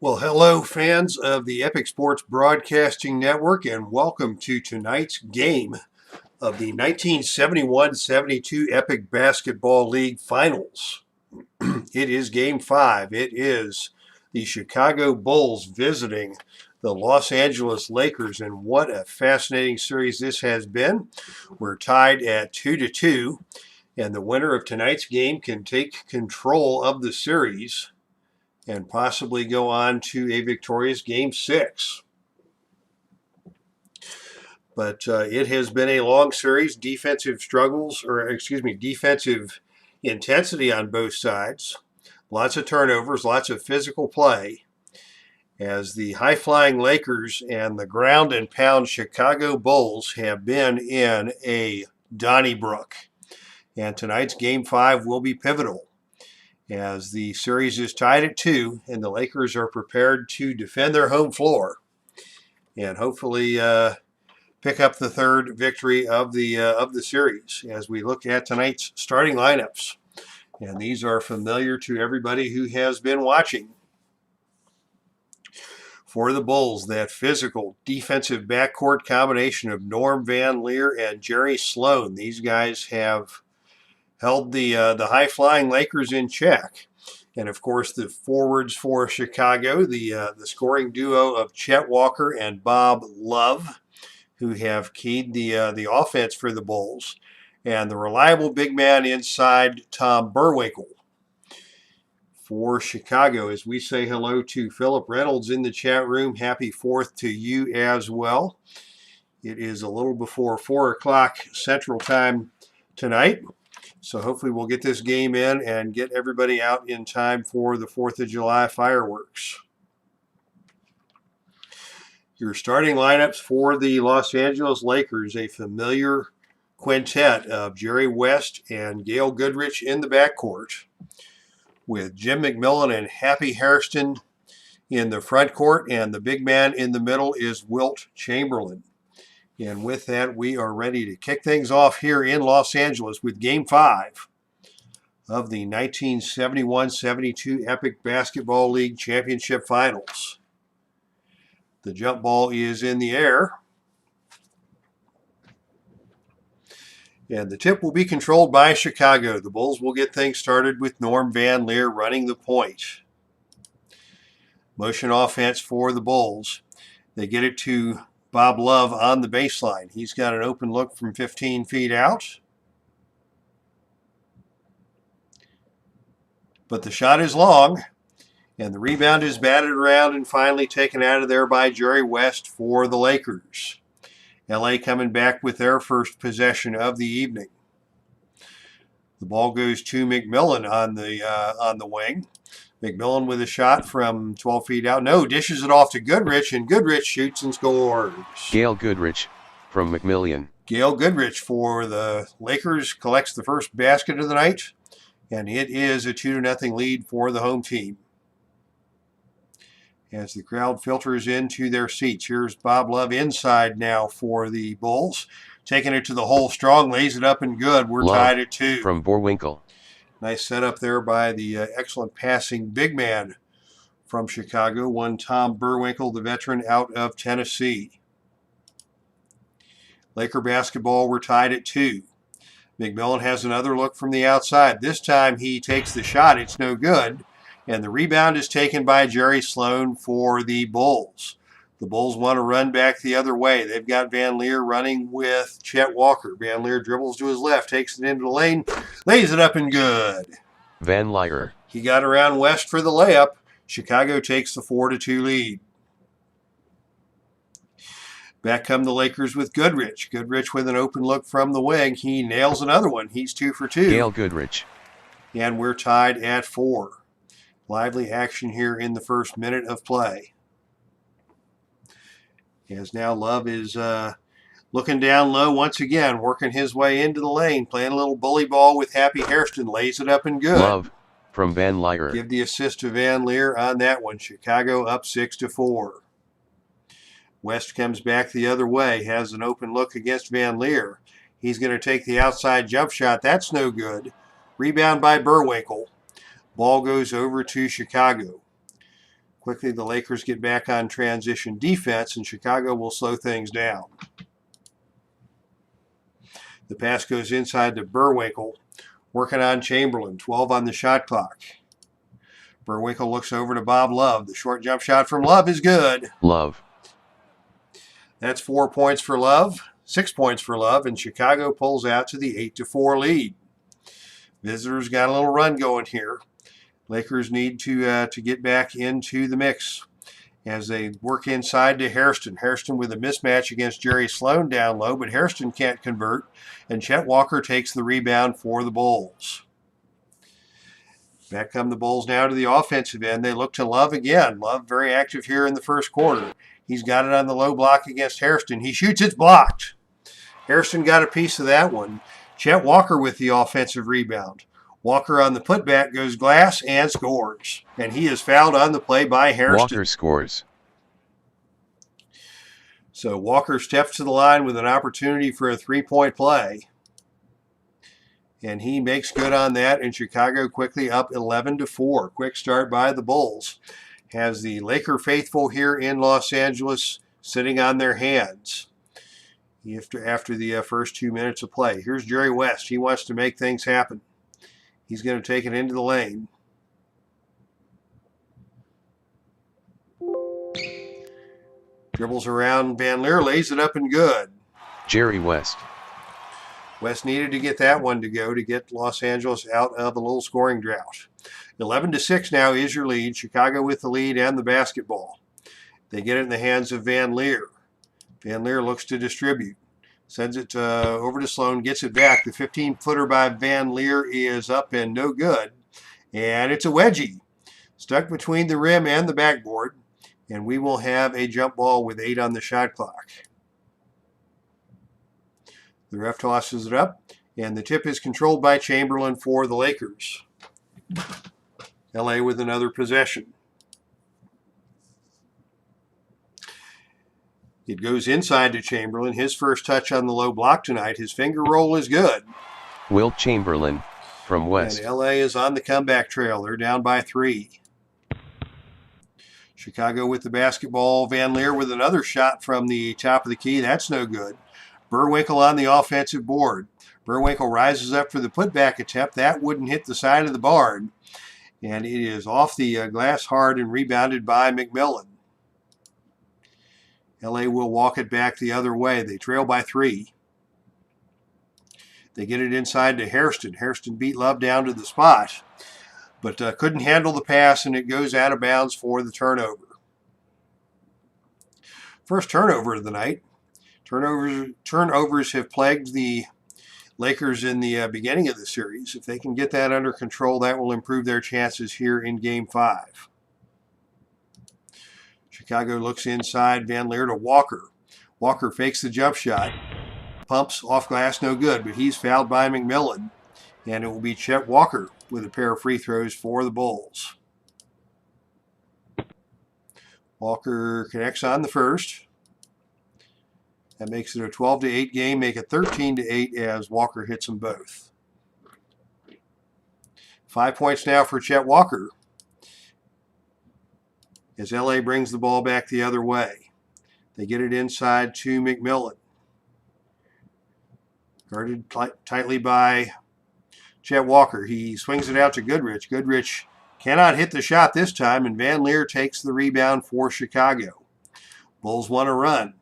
Well, hello, fans of the Epic Sports Broadcasting Network, and welcome to tonight's game of the 1971-72 Epic Basketball League Finals. It is Game 5. It is the Chicago Bulls visiting the Los Angeles Lakers, and what a fascinating series this has been. We're tied at 2-2, and the winner of tonight's game can take control of the series and possibly go on to a victorious Game 6. But it has been a long series, defensive intensity on both sides, lots of turnovers, lots of physical play, as the high-flying Lakers and the ground and pound Chicago Bulls have been in a Donnybrook. And tonight's Game 5 will be pivotal, as the series is tied at 2 and the Lakers are prepared to defend their home floor and hopefully pick up the third victory of the series. As we look at tonight's starting lineups, and these are familiar to everybody who has been watching. For the Bulls, that physical defensive backcourt combination of Norm Van Leer and Jerry Sloan. These guys have held the high-flying Lakers in check. And, of course, the forwards for Chicago, the scoring duo of Chet Walker and Bob Love, who have keyed the offense for the Bulls. And the reliable big man inside, Tom Burwinkle. For Chicago, as we say hello to Philip Reynolds in the chat room, happy 4th to you as well. It is a little before 4 o'clock Central Time tonight. So hopefully we'll get this game in and get everybody out in time for the 4th of July fireworks. Your starting lineups for the Los Angeles Lakers, a familiar quintet of Jerry West and Gail Goodrich in the backcourt, with Jim McMillan and Happy Hairston in the front court, and the big man in the middle is Wilt Chamberlain. And with that, we are ready to kick things off here in Los Angeles with Game 5 of the 1971-72 Epic Basketball League Championship Finals. The jump ball is in the air, and the tip will be controlled by Chicago. The Bulls will get things started with Norm Van Leer running the point. Motion offense for the Bulls. They get it to Bob Love on the baseline. He's got an open look from 15 feet out. But the shot is long, and the rebound is batted around and finally taken out of there by Jerry West for the Lakers. LA coming back with their first possession of the evening. The ball goes to McMillan on the wing. McMillan with a shot from 12 feet out. No, dishes it off to Goodrich, and Goodrich shoots and scores. Gail Goodrich from McMillan. Gail Goodrich for the Lakers collects the first basket of the night, and it is a 2-0 lead for the home team. As the crowd filters into their seats, here's Bob Love inside now for the Bulls. Taking it to the hole strong, lays it up and good. We're Love tied at 2. From Borwinkle. Nice setup there by the excellent passing big man from Chicago, one Tom Burwinkle, the veteran out of Tennessee. Laker basketball, we're tied at 2. McMillan has another look from the outside. This time he takes the shot. It's no good. And the rebound is taken by Jerry Sloan for the Bulls. The Bulls want to run back the other way. They've got Van Leer running with Chet Walker. Van Leer dribbles to his left, takes it into the lane, lays it up and good. Van Leer. He got around West for the layup. Chicago takes the 4-2 lead. Back come the Lakers with Goodrich. Goodrich with an open look from the wing. He nails another one. He's 2 for 2. Gail Goodrich. And we're tied at 4. Lively action here in the first minute of play. As now Love is looking down low once again, working his way into the lane, playing a little bully ball with Happy Hairston, lays it up and good. Love from Van Leer. Give the assist to Van Leer on that one. Chicago up 6-4. West comes back the other way, has an open look against Van Leer. He's going to take the outside jump shot. That's no good. Rebound by Burwinkle. Ball goes over to Chicago. Quickly, the Lakers get back on transition defense, and Chicago will slow things down. The pass goes inside to Burwinkle, working on Chamberlain, 12 on the shot clock. Burwinkle looks over to Bob Love. The short jump shot from Love is good. Love. That's 4 points for Love, 6 points for Love, and Chicago pulls out to the 8-4 lead. Visitors got a little run going here. Lakers need to get back into the mix as they work inside to Hairston. Hairston with a mismatch against Jerry Sloan down low, but Hairston can't convert, and Chet Walker takes the rebound for the Bulls. Back come the Bulls now to the offensive end. They look to Love again. Love very active here in the first quarter. He's got it on the low block against Hairston. He shoots, it's blocked. Hairston got a piece of that one. Chet Walker with the offensive rebound. Walker on the putback goes glass and scores. And he is fouled on the play by Hairston. Walker scores. So Walker steps to the line with an opportunity for a three-point play. And he makes good on that, and Chicago quickly up 11-4. Quick start by the Bulls. Has the Laker faithful here in Los Angeles sitting on their hands after the first 2 minutes of play. Here's Jerry West. He wants to make things happen. He's going to take it into the lane. Dribbles around Van Leer, lays it up and good. Jerry West. West needed to get that one to go to get Los Angeles out of a little scoring drought. 11-6 now is your lead. Chicago with the lead and the basketball. They get it in the hands of Van Leer. Van Leer looks to distribute. Sends it over to Sloan, gets it back. The 15-footer by Van Leer is up and no good. And it's a wedgie. Stuck between the rim and the backboard. And we will have a jump ball with 8 on the shot clock. The ref tosses it up, and the tip is controlled by Chamberlain for the Lakers. LA with another possession. It goes inside to Chamberlain. His first touch on the low block tonight. His finger roll is good. Wilt Chamberlain from West. And LA is on the comeback trail. They're down by 3. Chicago with the basketball. Van Leer with another shot from the top of the key. That's no good. Burwinkle on the offensive board. Burwinkle rises up for the putback attempt. That wouldn't hit the side of the barn. And it is off the glass hard and rebounded by McMillan. LA will walk it back the other way. They trail by 3. They get it inside to Hairston. Hairston beat Love down to the spot, but couldn't handle the pass, and it goes out of bounds for the turnover. First turnover of the night. Turnovers have plagued the Lakers in the beginning of the series. If they can get that under control, that will improve their chances here in Game 5. Chicago looks inside. Van Leer to Walker. Walker fakes the jump shot. Pumps off glass, no good, but he's fouled by McMillan. And it will be Chet Walker with a pair of free throws for the Bulls. Walker connects on the first. That makes it a 12-8 game, make it 13-8 as Walker hits them both. 5 points now for Chet Walker as LA brings the ball back the other way. They get it inside to McMillan. Guarded tightly by Chet Walker. He swings it out to Goodrich. Goodrich cannot hit the shot this time, and Van Leer takes the rebound for Chicago. Bulls want to run.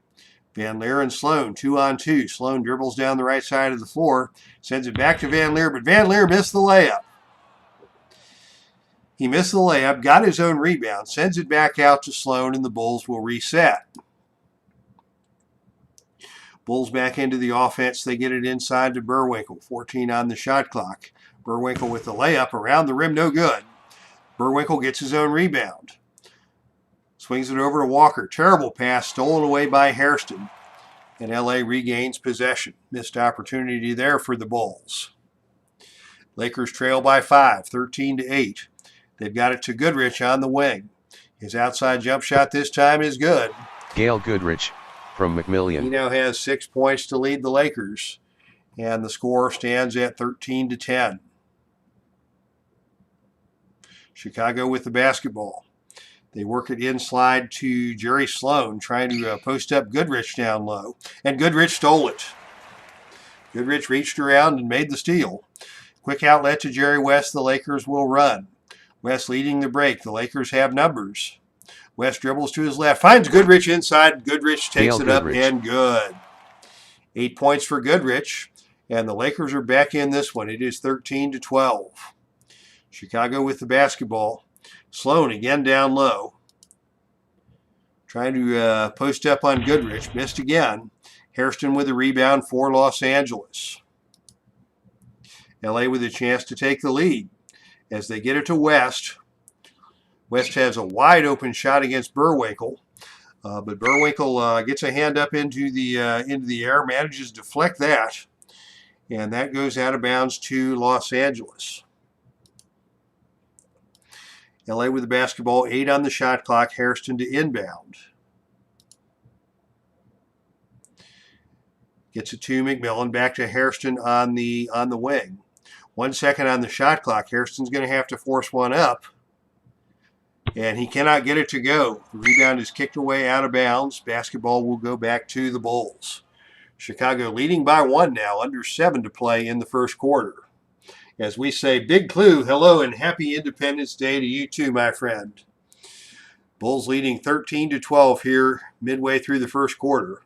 Van Leer and Sloan, 2-on-2. Sloan dribbles down the right side of the floor, sends it back to Van Leer, but Van Leer missed the layup. He missed the layup, got his own rebound, sends it back out to Sloan, and the Bulls will reset. Bulls back into the offense. They get it inside to Burwinkle. 14 on the shot clock. Burwinkle with the layup around the rim, no good. Burwinkle gets his own rebound. Swings it over to Walker. Terrible pass, stolen away by Hairston. And LA regains possession. Missed opportunity there for the Bulls. Lakers trail by 5, 13-8. They've got it to Goodrich on the wing. His outside jump shot this time is good. Gail Goodrich from McMillan. He now has 6 points to lead the Lakers. And the score stands at 13-10. Chicago with the basketball. They work it inside to Jerry Sloan, trying to post up Goodrich down low. And Goodrich stole it. Goodrich reached around and made the steal. Quick outlet to Jerry West. The Lakers will run. West leading the break. The Lakers have numbers. West dribbles to his left. Finds Goodrich inside. Goodrich takes Dale it up Goodrich. and good. 8 points for Goodrich. And the Lakers are back in this one. It is 13-12. Chicago with the basketball. Sloan again down low. Trying to post up on Goodrich. Missed again. Hairston with the rebound for Los Angeles. LA with a chance to take the lead. As they get it to West. West has a wide open shot against Burwinkle. But Burwinkle gets a hand up into the air. Manages to deflect that. And that goes out of bounds to Los Angeles. LA with the basketball, 8 on the shot clock. Hairston to inbound. Gets it to McMillan. Back to Hairston on the wing. 1 second on the shot clock. Hairston's going to have to force one up. And he cannot get it to go. The rebound is kicked away out of bounds. Basketball will go back to the Bulls. Chicago leading by 1 now, under 7 to play in the first quarter. As we say, Big Clue, hello and happy Independence Day to you too, my friend. Bulls leading 13-12 here midway through the first quarter.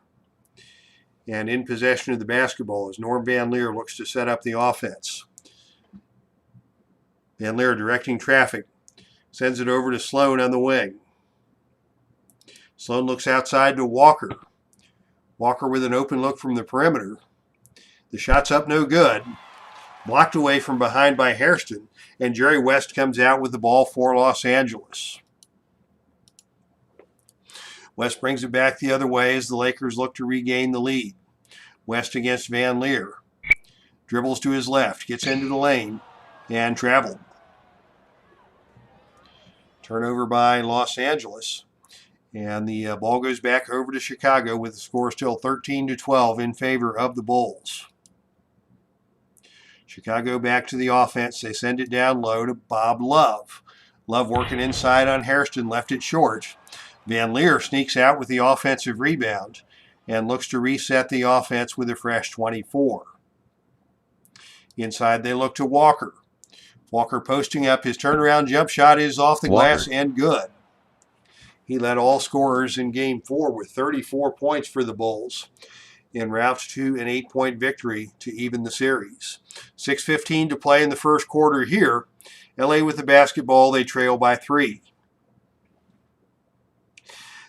And in possession of the basketball as Norm Van Leer looks to set up the offense. Van Leer directing traffic. Sends it over to Sloan on the wing. Sloan looks outside to Walker. Walker with an open look from the perimeter. The shot's up no good. Blocked away from behind by Hairston. And Jerry West comes out with the ball for Los Angeles. West brings it back the other way as the Lakers look to regain the lead. West against Van Leer. Dribbles to his left. Gets into the lane. And traveled. Turnover by Los Angeles. And the ball goes back over to Chicago with the score still 13-12 in favor of the Bulls. Chicago back to the offense. They send it down low to Bob Love. Love working inside on Hairston, left it short. Van Leer sneaks out with the offensive rebound and looks to reset the offense with a fresh 24. Inside they look to Walker. Walker posting up. His turnaround jump shot is off the glass and good. He led all scorers in Game 4 with 34 points for the Bulls en route to an 8-point victory to even the series. 6:15 to play in the first quarter here. LA with the basketball. They trail by 3.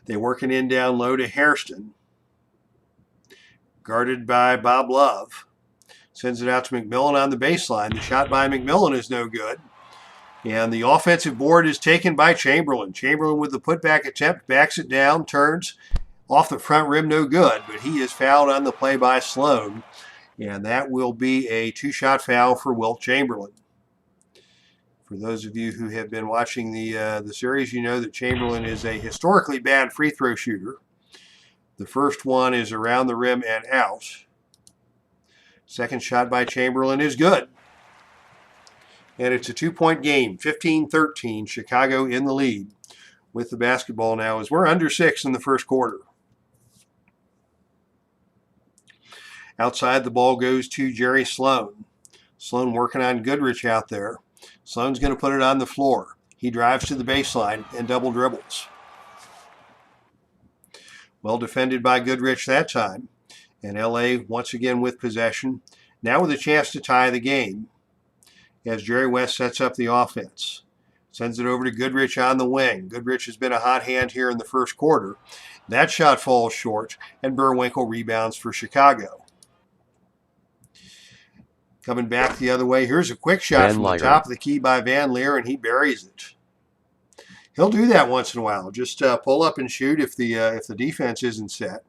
They working in down low to Hairston. Guarded by Bob Love. Sends it out to McMillan on the baseline. The shot by McMillan is no good. And the offensive board is taken by Chamberlain. Chamberlain with the putback attempt, backs it down, turns off the front rim, no good. But he is fouled on the play by Sloan. And that will be a 2-shot foul for Wilt Chamberlain. For those of you who have been watching the series, you know that Chamberlain is a historically bad free throw shooter. The first one is around the rim and out. Second shot by Chamberlain is good. And it's a 2-point game, 15-13, Chicago in the lead with the basketball now as we're under 6 in the first quarter. Outside, the ball goes to Jerry Sloan. Sloan working on Goodrich out there. Sloan's going to put it on the floor. He drives to the baseline and double dribbles. Well defended by Goodrich that time. And LA once again with possession. Now with a chance to tie the game as Jerry West sets up the offense. Sends it over to Goodrich on the wing. Goodrich has been a hot hand here in the first quarter. That shot falls short, and Burwinkle rebounds for Chicago. Coming back the other way, here's a quick shot from the top of the key by Van Leer, and he buries it. He'll do that once in a while. Just pull up and shoot if the defense isn't set.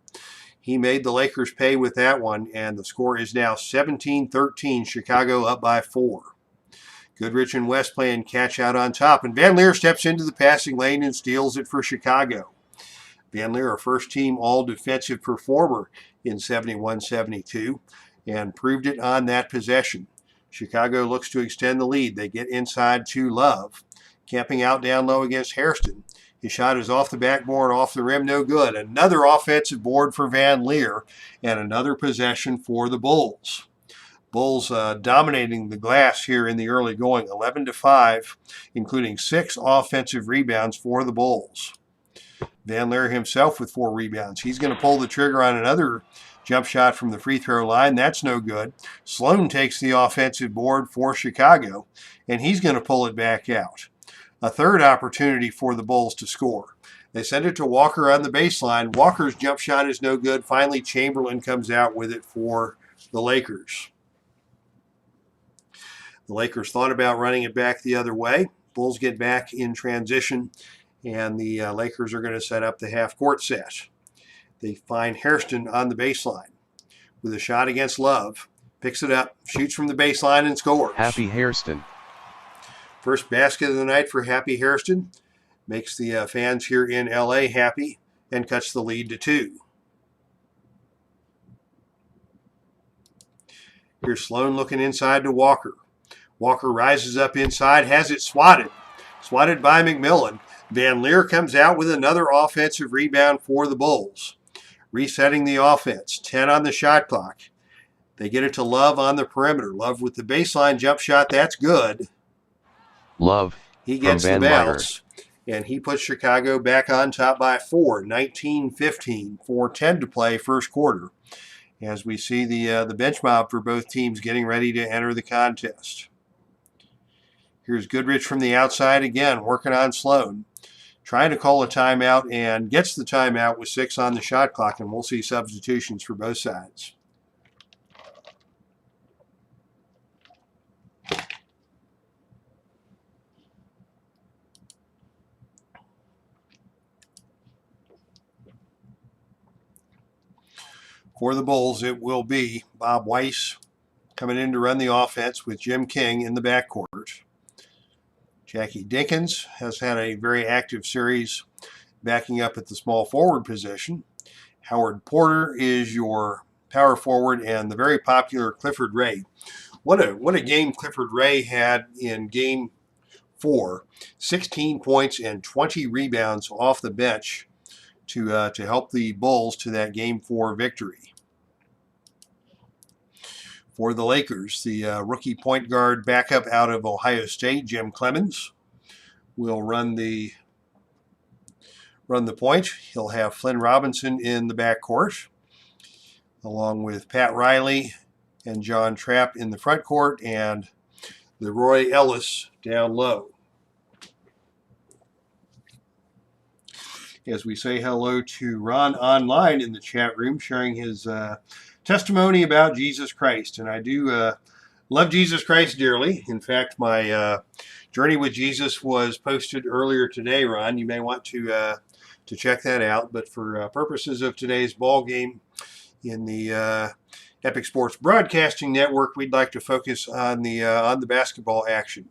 He made the Lakers pay with that one, and the score is now 17-13, Chicago up by 4. Goodrich and West playing catch out on top, and Van Leer steps into the passing lane and steals it for Chicago. Van Leer, a first-team all-defensive performer in 71-72, and proved it on that possession. Chicago looks to extend the lead. They get inside to Love, camping out down low against Hairston. His shot is off the backboard, off the rim, no good. Another offensive board for Van Leer, and another possession for the Bulls. Bulls dominating the glass here in the early going, 11-5, including 6 offensive rebounds for the Bulls. Van Leer himself with 4 rebounds. He's going to pull the trigger on another jump shot from the free throw line. That's no good. Sloan takes the offensive board for Chicago, and he's going to pull it back out. A third opportunity for the Bulls to score. They send it to Walker on the baseline. Walker's jump shot is no good. Finally, Chamberlain comes out with it for the Lakers. The Lakers thought about running it back the other way. Bulls get back in transition, and the Lakers are going to set up the half-court set. They find Hairston on the baseline with a shot against Love. Picks it up, shoots from the baseline, and scores. Happy Hairston. First basket of the night for Happy Hairston. Makes the fans here in LA happy and cuts the lead to 2. Here's Sloan looking inside to Walker. Walker rises up inside, has it swatted. Swatted by McMillan. Van Leer comes out with another offensive rebound for the Bulls. Resetting the offense. 10 on the shot clock. They get it to Love on the perimeter. Love with the baseline jump shot. That's good. Love. He gets the bounce. And he puts Chicago back on top by 4. 19-15. 4:10 to play first quarter. As we see the bench mob for both teams getting ready to enter the contest. Here's Goodrich from the outside again, working on Sloan. Trying to call a timeout and gets the timeout with 6 on the shot clock, and we'll see substitutions for both sides. For the Bulls, it will be Bob Weiss coming in to run the offense with Jim King in the backcourt. Jackie Dinkins has had a very active series backing up at the small forward position. Howard Porter is your power forward, and the very popular Clifford Ray. What a game Clifford Ray had in Game 4. 16 points and 20 rebounds off the bench to help the Bulls to that Game 4 victory. For the Lakers, the rookie point guard backup out of Ohio State, Jim Clemens, will run the point. He'll have Flynn Robinson in the backcourt, along with Pat Riley and John Trapp in the front court, and Leroy Ellis down low. As we say hello to Ron online in the chat room, sharing his testimony about Jesus Christ. And I do love Jesus Christ dearly. In fact, my journey with Jesus was posted earlier today, Ron. You may want to check that out. But for purposes of today's ball game in the Epic Sports Broadcasting Network, we'd like to focus on the basketball action.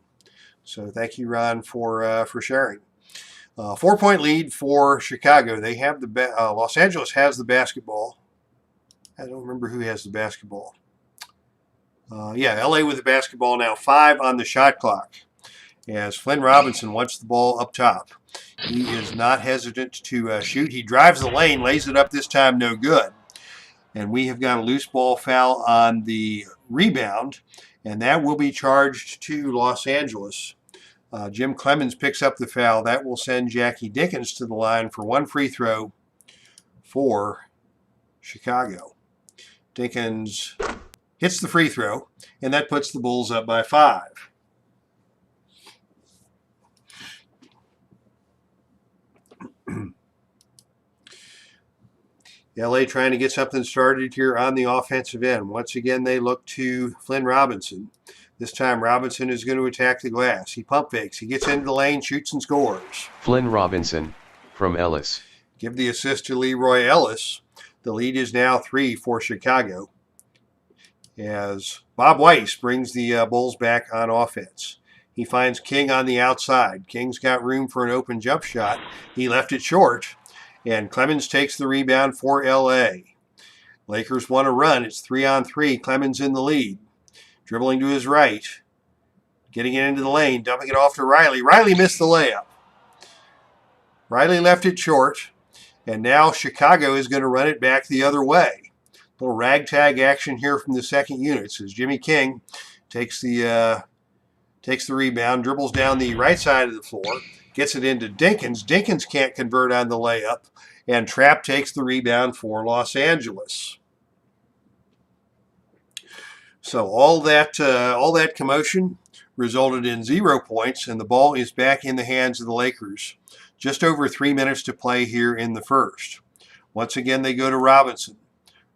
So thank you, Ron, for sharing. 4-point lead for Chicago. They have Los Angeles has the basketball. I don't remember who has the basketball. LA with the basketball now. 5 on the shot clock. As Flynn Robinson wants the ball up top. He is not hesitant to shoot. He drives the lane, lays it up this time, no good. And we have got a loose ball foul on the rebound, and that will be charged to Los Angeles. Jim Clemens picks up the foul. That will send Jackie Dinkins to the line for 1 free throw for Chicago. Dinkins hits the free throw, and that puts the Bulls up by 5. LA trying to get something started here on the offensive end. Once again, they look to Flynn Robinson. This time, Robinson is going to attack the glass. He pump fakes. He gets into the lane, shoots, and scores. Flynn Robinson from Ellis. Give the assist to Leroy Ellis. The lead is now 3 for Chicago, as Bob Weiss brings the Bulls back on offense. He finds King on the outside. King's got room for an open jump shot. He left it short, and Clemens takes the rebound for LA. Lakers want to run. It's 3-on-3. Clemens in the lead. Dribbling to his right. Getting it into the lane. Dumping it off to Riley. Riley missed the layup. Riley left it short, and now Chicago is going to run it back the other way. Little ragtag action here from the second units as Jimmy King takes the rebound, dribbles down the right side of the floor, gets it into Dinkins. Dinkins can't convert on the layup, and Trapp takes the rebound for Los Angeles. So all that commotion resulted in 0 points, and the ball is back in the hands of the Lakers. Just over 3 minutes to play here in the first. Once again, they go to Robinson.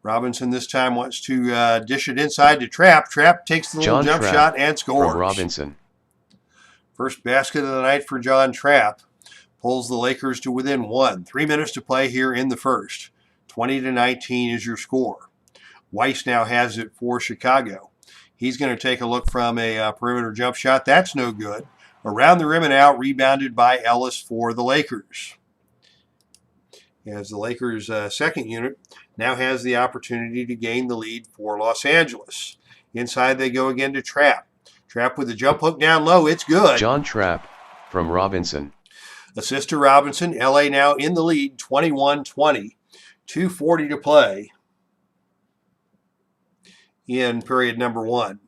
Robinson this time wants to dish it inside to Trapp. Trapp takes the little jump shot and scores. From Robinson. First basket of the night for John Trapp. Pulls the Lakers to within 1. 3 minutes to play here in the first. 20-19 is your score. Weiss now has it for Chicago. He's going to take a look from a perimeter jump shot. That's no good. Around the rim and out, rebounded by Ellis for the Lakers. As the Lakers' second unit now has the opportunity to gain the lead for Los Angeles. Inside they go again to Trapp. Trapp with the jump hook down low. It's good. John Trapp from Robinson. Assist to Robinson. LA now in the lead, 21-20. 2:40 to play in period number 1.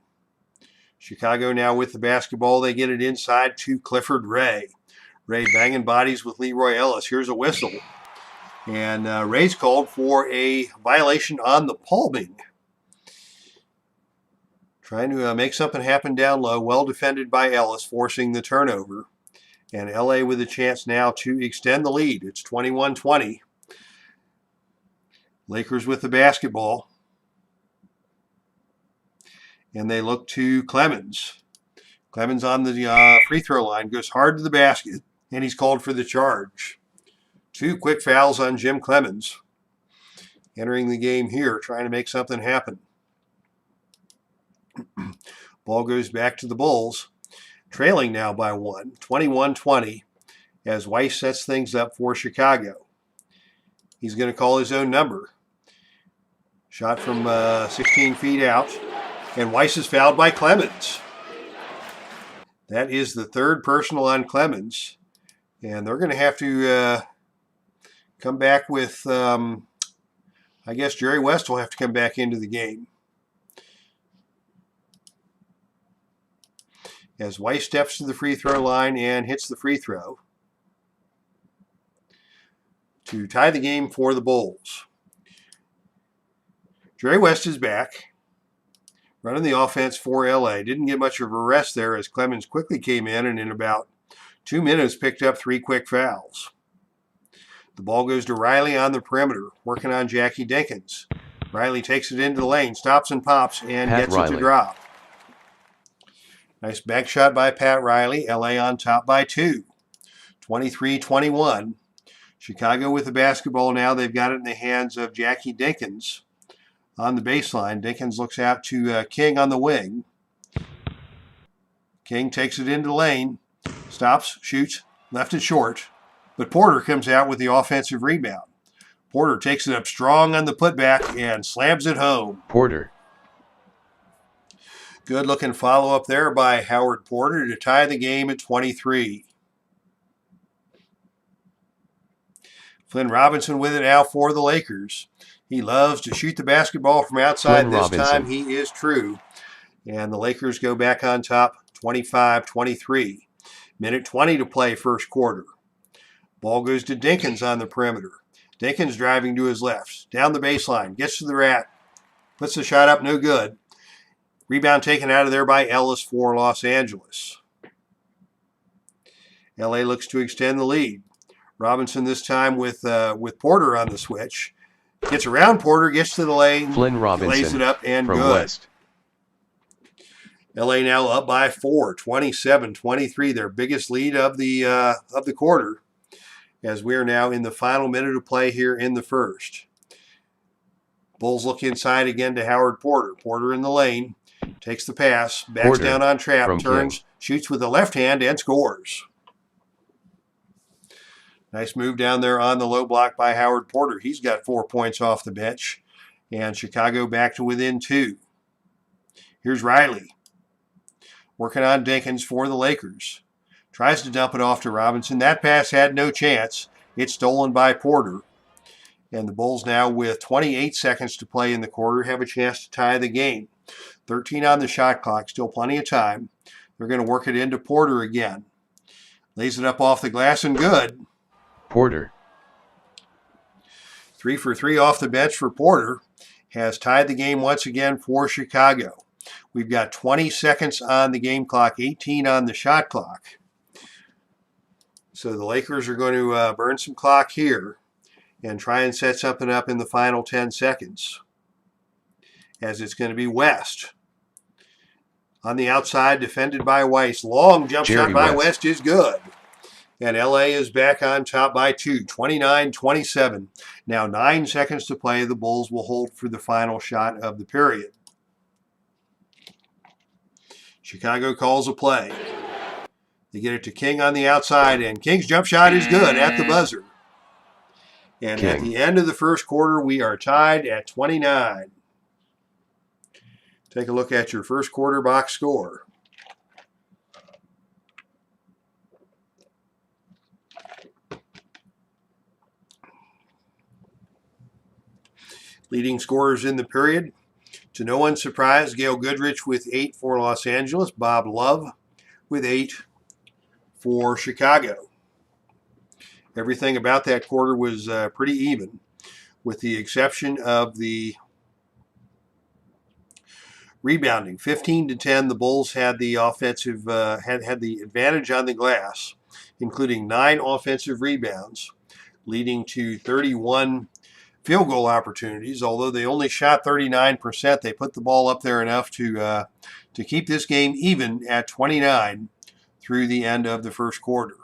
Chicago now with the basketball. They get it inside to Clifford Ray. Ray banging bodies with Leroy Ellis. Here's a whistle. And Ray's called for a violation on the palming. Trying to make something happen down low. Well defended by Ellis, forcing the turnover. And LA with a chance now to extend the lead. It's 21-20. Lakers with the basketball. And they look to Clemens. Clemens on the free throw line. Goes hard to the basket. And he's called for the charge. 2 quick fouls on Jim Clemens. Entering the game here, trying to make something happen. Ball goes back to the Bulls. Trailing now by 1. 21-20 as Weiss sets things up for Chicago. He's going to call his own number. Shot from 16 feet out. And Weiss is fouled by Clemens. That is the third personal on Clemens. And they're going to have to come back with, I guess Jerry West will have to come back into the game. As Weiss steps to the free throw line and hits the free throw to tie the game for the Bulls. Jerry West is back, running the offense for LA. Didn't get much of a rest there as Clemens quickly came in and in about 2 minutes picked up 3 quick fouls. The ball goes to Riley on the perimeter, working on Jackie Dinkins. Riley takes it into the lane, stops and pops, and gets it to drop. Nice back shot by Pat Riley. LA on top by 2. 23-21. Chicago with the basketball now. They've got it in the hands of Jackie Dinkins on the baseline. Dinkins looks out to King on the wing. King takes it into the lane. Stops, shoots, left it short. But Porter comes out with the offensive rebound. Porter takes it up strong on the putback and slams it home. Porter. Good looking follow up there by Howard Porter to tie the game at 23. Flynn Robinson with it now for the Lakers. He loves to shoot the basketball from outside. This time he is true. And the Lakers go back on top 25-23. Minute 20 to play first quarter. Ball goes to Dinkins on the perimeter. Dinkins driving to his left. Down the baseline. Gets to the rat. Puts the shot up. No good. Rebound taken out of there by Ellis for Los Angeles. LA looks to extend the lead. Robinson this time with Porter on the switch. Gets around Porter, gets to the lane. Flynn Robinson lays it up and from good. West. LA now up by 4, 27-23, their biggest lead of the quarter, as we are now in the final minute of play here in the first. Bulls look inside again to Howard Porter. Porter in the lane, takes the pass, backs Porter down on Trapp, turns, King. shoots with the left hand and scores. Nice move down there on the low block by Howard Porter. He's got 4 points off the bench, and Chicago back to within 2. Here's Riley. Working on Dinkins for the Lakers. Tries to dump it off to Robinson. That pass had no chance. It's stolen by Porter. And the Bulls now with 28 seconds to play in the quarter have a chance to tie the game. 13 on the shot clock, still plenty of time. They're going to work it into Porter again. Lays it up off the glass and good. Porter. 3 for 3 off the bench for Porter. Has tied the game once again for Chicago. We've got 20 seconds on the game clock, 18 on the shot clock. So the Lakers are going to burn some clock here and try and set something up in the final 10 seconds. As it's going to be West. On the outside, defended by Weiss. Long jump shot by West is good. And LA is back on top by 2, 29-27. Now 9 seconds to play. The Bulls will hold for the final shot of the period. Chicago calls a play. They get it to King on the outside, and King's jump shot is good at the buzzer. And King. At the end of the first quarter, we are tied at 29. Take a look at your first quarter box score. Leading scorers in the period. To no one's surprise, Gail Goodrich with 8 for Los Angeles. Bob Love with 8 for Chicago. Everything about that quarter was pretty even, with the exception of the rebounding. 15-10, the Bulls had the offensive had the advantage on the glass, including 9 offensive rebounds, leading to 31 field goal opportunities. Although they only shot 39%, they put the ball up there enough to keep this game even at 29 through the end of the first quarter.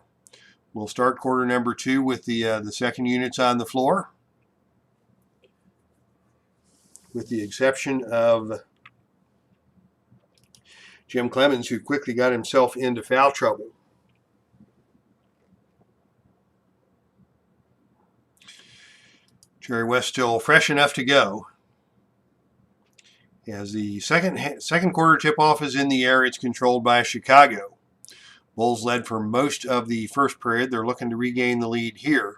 We'll start quarter number 2 with the second units on the floor, with the exception of Jim Clemens, who quickly got himself into foul trouble. Jerry West still fresh enough to go. As the second quarter tip-off is in the air, it's controlled by Chicago. Bulls led for most of the first period. They're looking to regain the lead here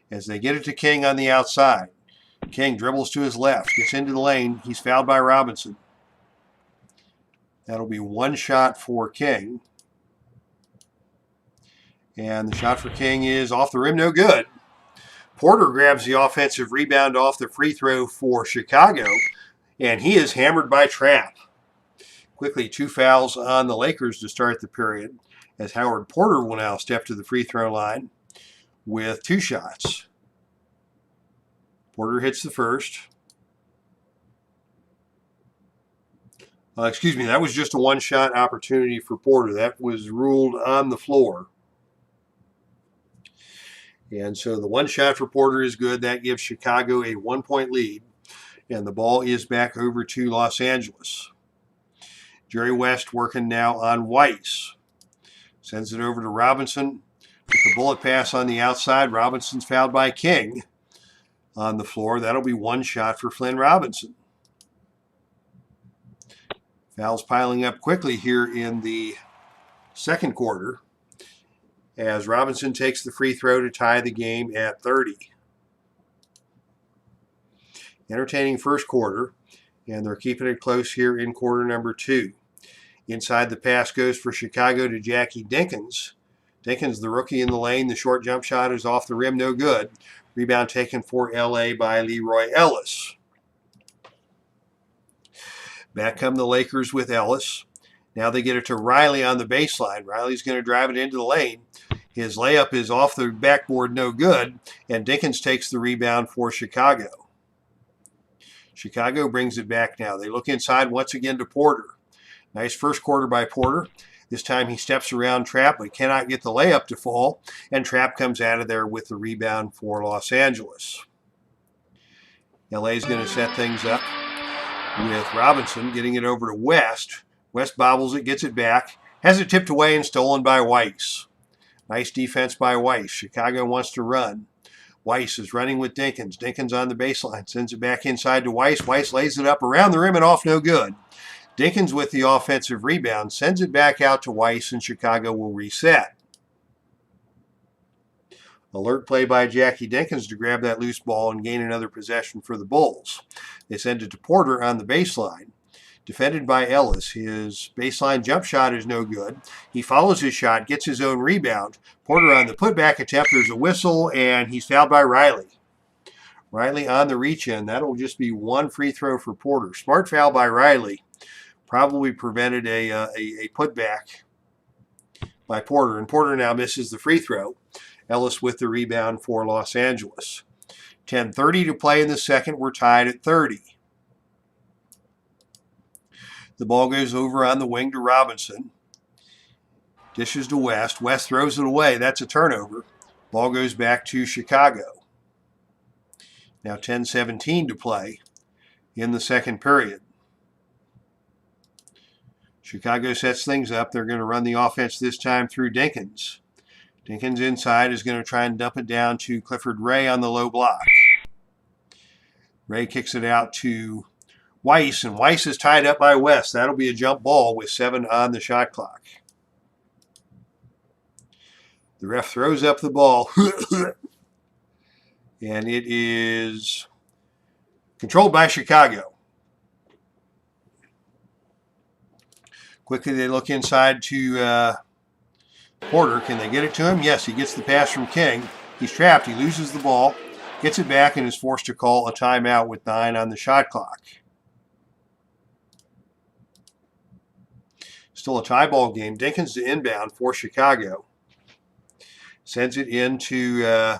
as they get it to King on the outside. King dribbles to his left, gets into the lane. He's fouled by Robinson. That'll be one shot for King. And the shot for King is off the rim, no good. Porter grabs the offensive rebound off the free throw for Chicago, and he is hammered by Trapp. Quickly, 2 fouls on the Lakers to start the period, as Howard Porter will now step to the free throw line with 2 shots. Porter hits the first. That was just a one-shot opportunity for Porter. That was ruled on the floor. And so the one shot for Porter is good. That gives Chicago a 1-point lead. And the ball is back over to Los Angeles. Jerry West working now on Weiss. Sends it over to Robinson with the bullet pass on the outside. Robinson's fouled by King on the floor. That'll be one shot for Flynn Robinson. Fouls piling up quickly here in the second quarter as Robinson takes the free throw to tie the game at 30. Entertaining first quarter, and they're keeping it close here in quarter number 2. Inside the pass goes for Chicago to Jackie Dinkins. Dinkins, the rookie in the lane. The short jump shot is off the rim, no good. Rebound taken for LA by Leroy Ellis. Back come the Lakers with Ellis. Now they get it to Riley on the baseline. Riley's going to drive it into the lane. His layup is off the backboard, no good, and Dinkins takes the rebound for Chicago. Chicago brings it back now. They look inside once again to Porter. Nice first quarter by Porter. This time he steps around Trapp, but cannot get the layup to fall, and Trapp comes out of there with the rebound for Los Angeles. LA's going to set things up with Robinson getting it over to West. West bobbles it, gets it back, has it tipped away and stolen by Weiss. Nice defense by Weiss. Chicago wants to run. Weiss is running with Dinkins. Dinkins on the baseline, sends it back inside to Weiss. Weiss lays it up around the rim and off, no good. Dinkins with the offensive rebound, sends it back out to Weiss, and Chicago will reset. Alert play by Jackie Dinkins to grab that loose ball and gain another possession for the Bulls. They send it to Porter on the baseline. Defended by Ellis. His baseline jump shot is no good. He follows his shot, gets his own rebound. Porter on the putback attempt. There's a whistle, and he's fouled by Riley. Riley on the reach-in. That'll just be one free throw for Porter. Smart foul by Riley. Probably prevented a putback by Porter. And Porter now misses the free throw. Ellis with the rebound for Los Angeles. 10:30 to play in the second. We're tied at 30. The ball goes over on the wing to Robinson. Dishes to West. West throws it away. That's a turnover. Ball goes back to Chicago. Now 10:17 to play in the second period. Chicago sets things up. They're going to run the offense this time through Dinkins. Dinkins inside is going to try and dump it down to Clifford Ray on the low block. Ray kicks it out to Weiss, and Weiss is tied up by West. That'll be a jump ball with 7 on the shot clock. The ref throws up the ball, and it is controlled by Chicago. Quickly they look inside to Porter. Can they get it to him? Yes, he gets the pass from King. He's trapped. He loses the ball, gets it back, and is forced to call a timeout with 9 on the shot clock. Still a tie ball game. Dinkins to inbound for Chicago. Sends it into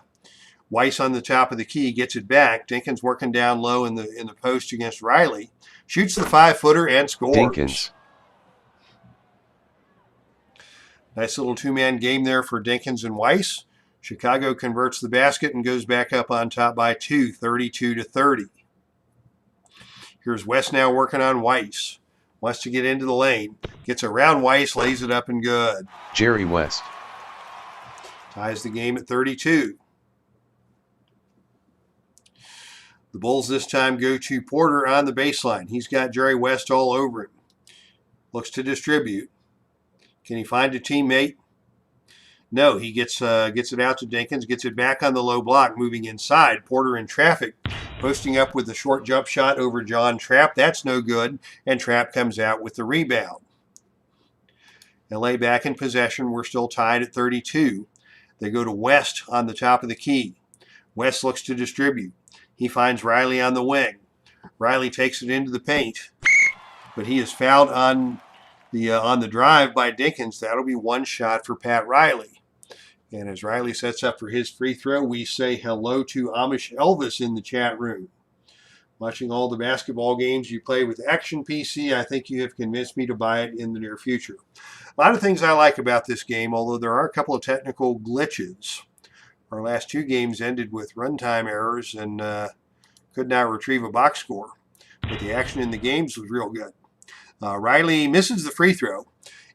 Weiss on the top of the key. Gets it back. Dinkins working down low in the post against Riley. Shoots the 5-footer and scores. Dinkins. Nice little two-man game there for Dinkins and Weiss. Chicago converts the basket and goes back up on top by 2, 32-30. Here's West now working on Weiss. Wants to get into the lane. Gets around Weiss, lays it up and good. Jerry West. Ties the game at 32. The Bulls this time go to Porter on the baseline. He's got Jerry West all over him. Looks to distribute. Can he find a teammate? No, he gets it out to Dinkins, gets it back on the low block, moving inside. Porter in traffic, posting up with the short jump shot over John Trapp. That's no good, and Trapp comes out with the rebound. LA back in possession. We're still tied at 32. They go to West on the top of the key. West looks to distribute. He finds Riley on the wing. Riley takes it into the paint, but he is fouled on the drive by Dinkins. That'll be one shot for Pat Riley. And as Riley sets up for his free throw, we say hello to Amish Elvis in the chat room. Watching all the basketball games you play with Action PC, I think you have convinced me to buy it in the near future. A lot of things I like about this game, although there are a couple of technical glitches. Our last 2 games ended with runtime errors and could not retrieve a box score. But the action in the games was real good. Riley misses the free throw,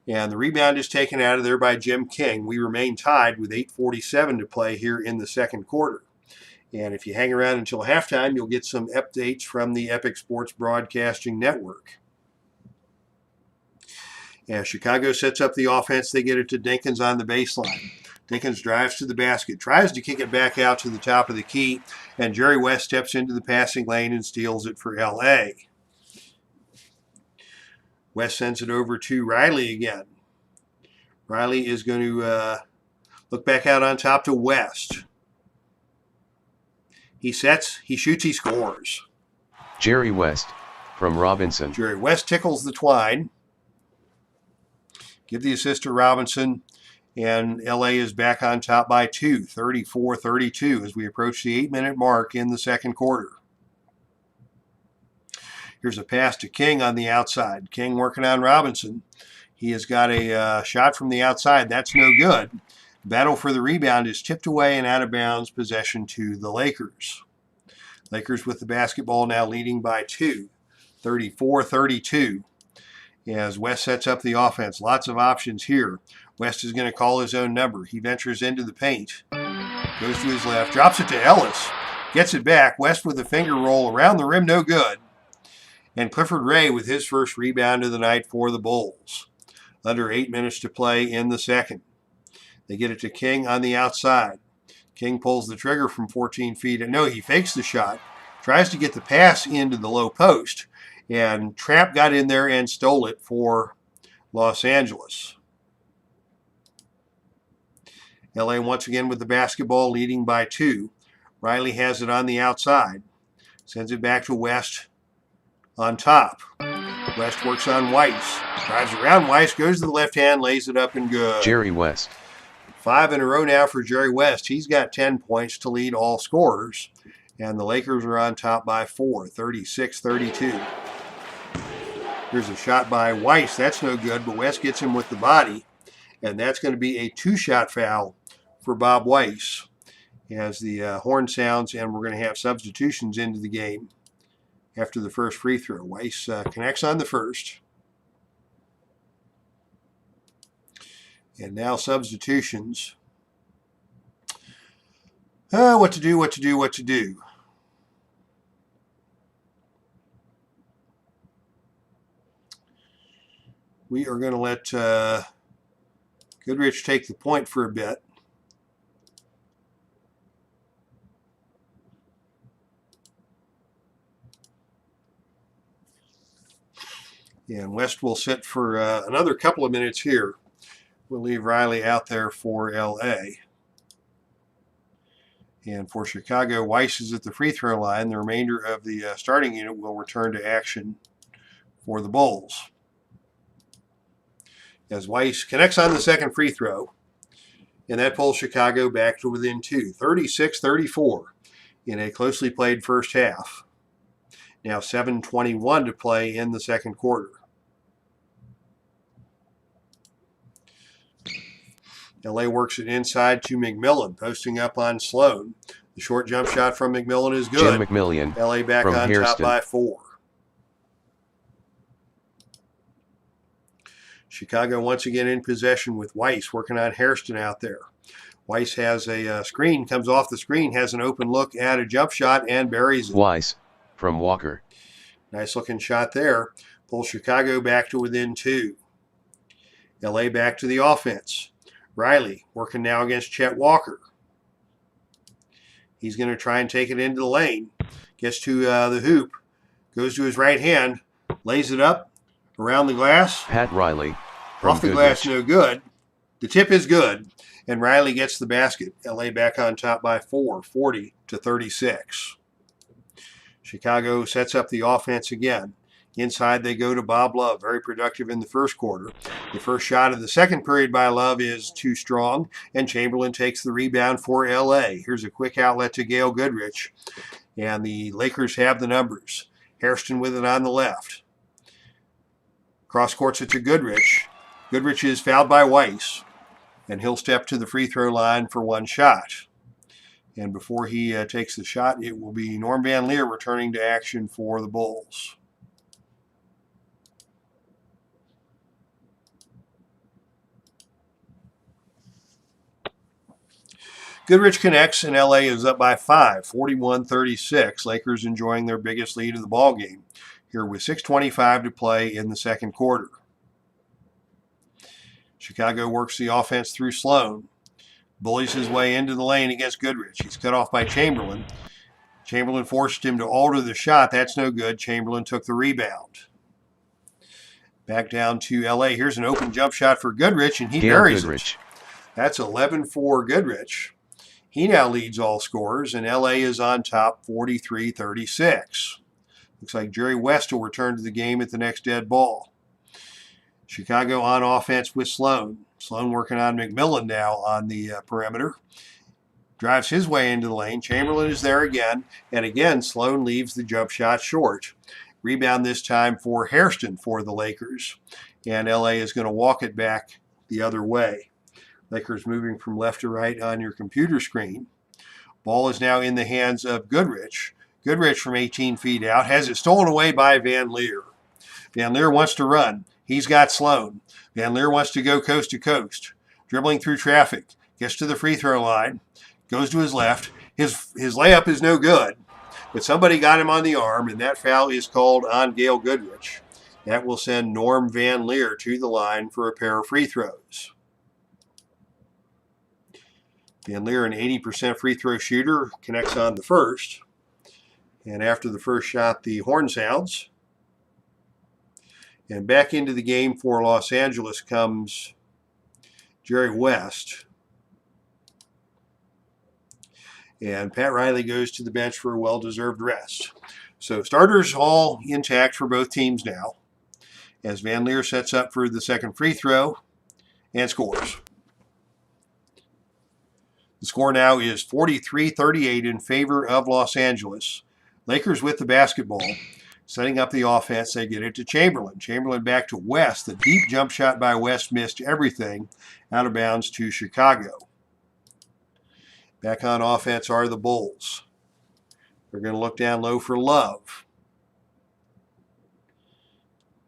and the rebound is taken out of there by Jim King. We remain tied with 8:47 to play here in the second quarter. And if you hang around until halftime, you'll get some updates from the Epic Sports Broadcasting Network. As Chicago sets up the offense, they get it to Dinkins on the baseline. Dinkins drives to the basket, tries to kick it back out to the top of the key, and Jerry West steps into the passing lane and steals it for LA. West sends it over to Riley again. Riley is going to look back out on top to West. He sets, he shoots, he scores. Jerry West from Robinson. Jerry West tickles the twine. Give the assist to Robinson, and LA is back on top by 2, 34-32, as we approach the 8-minute mark in the second quarter. Here's a pass to King on the outside. King working on Robinson. He has got a shot from the outside. That's no good. Battle for the rebound is tipped away and out of bounds. Possession to the Lakers. Lakers with the basketball now leading by 2, 34-32. As West sets up the offense. Lots of options here. West is going to call his own number. He ventures into the paint. Goes to his left. Drops it to Ellis. Gets it back. West with a finger roll around the rim. No good. And Clifford Ray with his first rebound of the night for the Bulls. Under 8 minutes to play in the second. They get it to King on the outside. King pulls the trigger from 14 feet. No, he fakes the shot, tries to get the pass into the low post, and Trapp got in there and stole it for Los Angeles. LA once again with the basketball, leading by 2. Riley has it on the outside. Sends it back to West on top. West works on Weiss. Drives around Weiss, goes to the left hand, lays it up and good. Jerry West. 5 in a row now for Jerry West. He's got 10 points to lead all scorers. And the Lakers are on top by 4, 36-32. Here's a shot by Weiss. That's no good, but West gets him with the body. And that's going to be a 2-shot foul for Bob Weiss as the horn sounds, and we're going to have substitutions into the game after the first free throw. Weiss connects on the first. And now substitutions. What to do. We are going to let Goodrich take the point for a bit. And West will sit for another couple of minutes here. We'll leave Riley out there for LA. And for Chicago, Weiss is at the free throw line. The remainder of the starting unit will return to action for the Bulls. As Weiss connects on the second free throw, and that pulls Chicago back to within 2, 36-34 in a closely played first half. Now 7:21 to play in the second quarter. LA works it inside to McMillan, posting up on Sloan. The short jump shot from McMillan is good. Jim McMillian. LA back from on Hairston. top by 4. Chicago once again in possession with Weiss working on Hairston out there. Weiss has a screen, comes off the screen, has an open look at a jump shot and buries it. Weiss from Walker. Nice looking shot there. Pulls Chicago back to within 2. LA back to the offense. Riley working now against Chet Walker. He's going to try and take it into the lane. Gets to the hoop. Goes to his right hand. Lays it up around the glass. Pat Riley from Off the Goodrich. glass, no good. The tip is good. And Riley gets the basket. LA back on top by 4, 40-36. Chicago sets up the offense again. Inside they go to Bob Love, very productive in the first quarter. The first shot of the second period by Love is too strong, and Chamberlain takes the rebound for LA. Here's a quick outlet to Gail Goodrich, and the Lakers have the numbers. Hairston with it on the left. Cross courts it to Goodrich. Goodrich is fouled by Weiss, and he'll step to the free throw line for one shot. And before he takes the shot, it will be Norm Van Leer returning to action for the Bulls. Goodrich connects, and LA is up by 5, 41-36. Lakers enjoying their biggest lead of the ball game here with 6:25 to play in the second quarter. Chicago works the offense through Sloan. Bullies his way into the lane against Goodrich. He's cut off by Chamberlain. Chamberlain forced him to alter the shot. That's no good. Chamberlain took the rebound. Back down to LA. Here's an open jump shot for Goodrich, and he Gail buries Goodrich. it. That's 11 for Goodrich. He now leads all scorers, and LA is on top 43-36. Looks like Jerry West will return to the game at the next dead ball. Chicago on offense with Sloan. Sloan working on McMillan now on the perimeter. Drives his way into the lane. Chamberlain is there again. And again, Sloan leaves the jump shot short. Rebound this time for Hairston for the Lakers. And LA is going to walk it back the other way. Lakers moving from left to right on your computer screen. Ball is now in the hands of Goodrich. Goodrich from 18 feet out has it stolen away by Van Leer. Van Leer wants to run. He's got Sloan. Van Leer wants to go coast to coast. Dribbling through traffic. Gets to the free throw line. Goes to his left. His layup is no good. But somebody got him on the arm, and that foul is called on Gail Goodrich. That will send Norm Van Leer to the line for a pair of free throws. Van Leer, an 80% free throw shooter, connects on the first. And after the first shot, the horn sounds. And back into the game for Los Angeles comes Jerry West. And Pat Riley goes to the bench for a well-deserved rest. So starters all intact for both teams now, as Van Leer sets up for the second free throw and scores. The score now is 43-38 in favor of Los Angeles. Lakers with the basketball. Setting up the offense, they get it to Chamberlain. Chamberlain back to West. The deep jump shot by West missed everything. Out of bounds to Chicago. Back on offense are the Bulls. They're going to look down low for Love.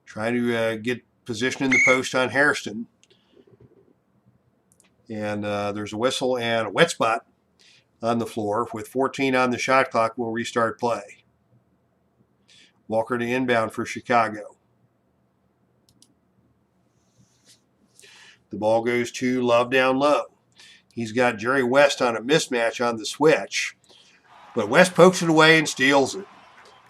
Trying to get position in the post on Hairston. And there's a whistle and a wet spot on the floor. With 14 on the shot clock, we'll restart play. Walker to inbound for Chicago. The ball goes to Love down low. He's got Jerry West on a mismatch on the switch. But West pokes it away and steals it.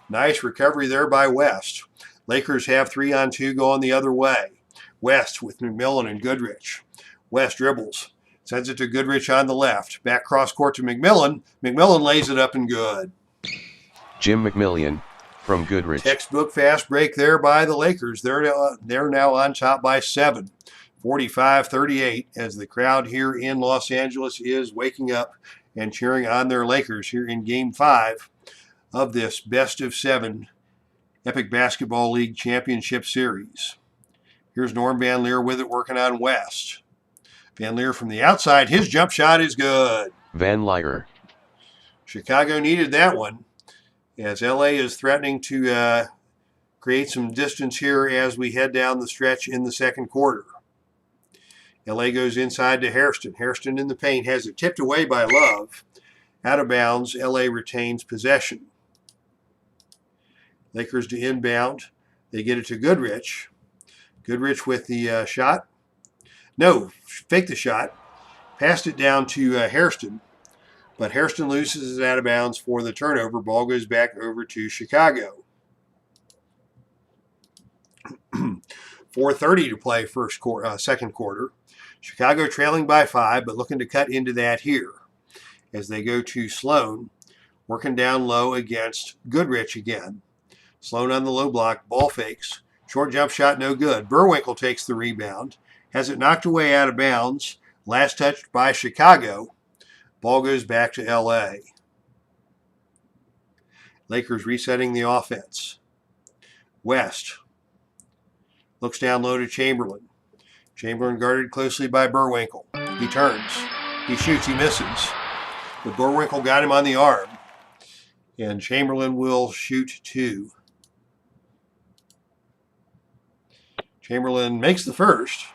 Nice recovery there by West. Lakers have 3-on-2 going the other way. West with McMillan and Goodrich. West dribbles. Sends it to Goodrich on the left. Back cross court to McMillan. McMillan lays it up and good. Jim McMillian from Goodrich. Textbook fast break there by the Lakers. They're now on top by 7. 45-38 as the crowd here in Los Angeles is waking up and cheering on their Lakers here in Game 5 of this best-of-7 Epic Basketball League Championship Series. Here's Norm Van Leer with it, working on West. Van Leer from the outside. His jump shot is good. Van Leer. Chicago needed that one, as LA is threatening to create some distance here as we head down the stretch in the second quarter. LA goes inside to Hairston. Hairston in the paint has it tipped away by Love. Out of bounds, LA retains possession. Lakers to inbound. They get it to Goodrich. Goodrich with the shot. No, fake the shot. Passed it down to Hairston. But Hairston loses it out of bounds for the turnover. Ball goes back over to Chicago. 4:30 to play second quarter. Chicago trailing by 5, but looking to cut into that here as they go to Sloan, working down low against Goodrich again. Sloan on the low block, ball fakes. Short jump shot, no good. Burwinkle takes the rebound, has it knocked away out of bounds. Last touched by Chicago. Ball goes back to LA. Lakers resetting the offense. West looks down low to Chamberlain. Chamberlain guarded closely by Burwinkle. He turns. He shoots. He misses. But Burwinkle got him on the arm. And Chamberlain will shoot 2. Chamberlain makes the first.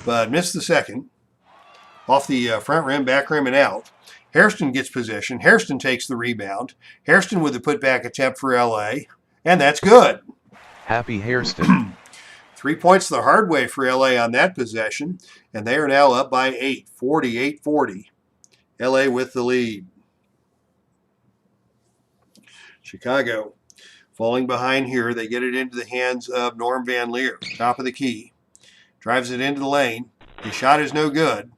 But missed the second. Off the front rim, back rim, and out. Hairston gets possession. Hairston takes the rebound. Hairston with the putback attempt for LA. And that's good. Happy Hairston. 3 points the hard way for LA on that possession. And they are now up by 8. 48-40. LA with the lead. Chicago falling behind here. They get it into the hands of Norm Van Leer. Top of the key. Drives it into the lane. His shot is no good.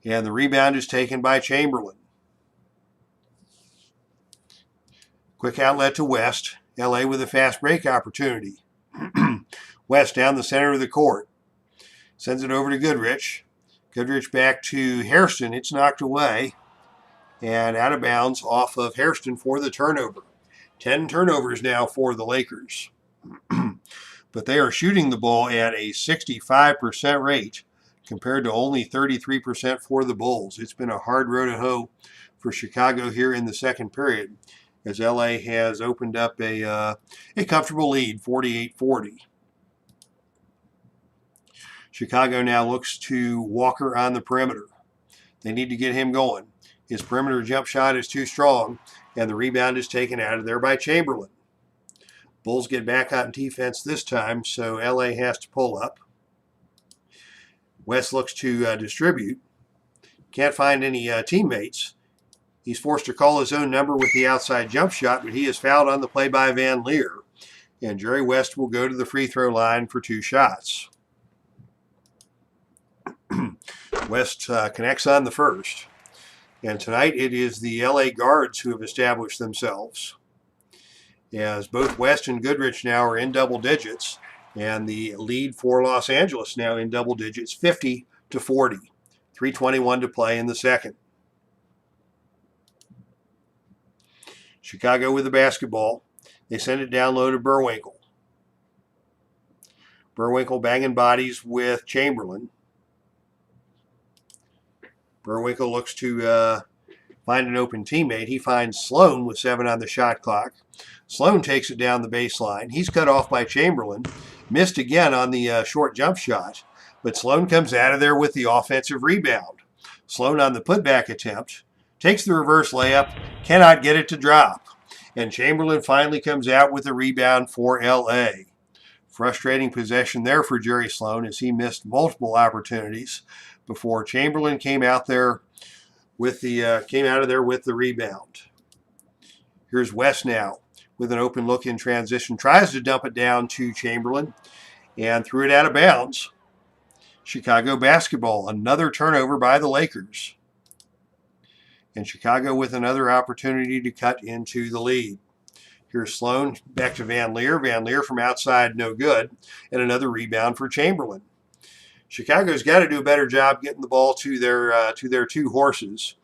And the rebound is taken by Chamberlain. Quick outlet to West. LA with a fast break opportunity. West down the center of the court. Sends it over to Goodrich. Goodrich back to Hairston. It's knocked away. And out of bounds off of Hairston for the turnover. 10 turnovers now for the Lakers. But they are shooting the ball at a 65% rate compared to only 33% for the Bulls. It's been a hard row to hoe for Chicago here in the second period, as LA has opened up a comfortable lead, 48-40. Chicago now looks to Walker on the perimeter. They need to get him going. His perimeter jump shot is too strong, and the rebound is taken out of there by Chamberlain. Bulls get back on defense this time, so LA has to pull up. West looks to distribute. Can't find any teammates. He's forced to call his own number with the outside jump shot, but he is fouled on the play by Van Leer. And Jerry West will go to the free throw line for 2 shots. West connects on the first. And tonight it is the LA Guards who have established themselves, as both West and Goodrich now are in double digits, and the lead for Los Angeles now in double digits, 50-40. 3:21 to play in the second. Chicago with the basketball. They send it down low to Burwinkle. Burwinkle banging bodies with Chamberlain. Burwinkle looks to find an open teammate. He finds Sloan with 7 on the shot clock. Sloan takes it down the baseline. He's cut off by Chamberlain. Missed again on the short jump shot. But Sloan comes out of there with the offensive rebound. Sloan on the putback attempt. Takes the reverse layup. Cannot get it to drop. And Chamberlain finally comes out with a rebound for LA. Frustrating possession there for Jerry Sloan, as he missed multiple opportunities before Chamberlain came out of there with the rebound. Here's West now with an open look in transition. Tries to dump it down to Chamberlain and threw it out of bounds. Chicago basketball. Another turnover by the Lakers. And Chicago with another opportunity to cut into the lead. Here's Sloan back to Van Leer. Van Leer from outside, no good. And another rebound for Chamberlain. Chicago's got to do a better job getting the ball to their 2 horses,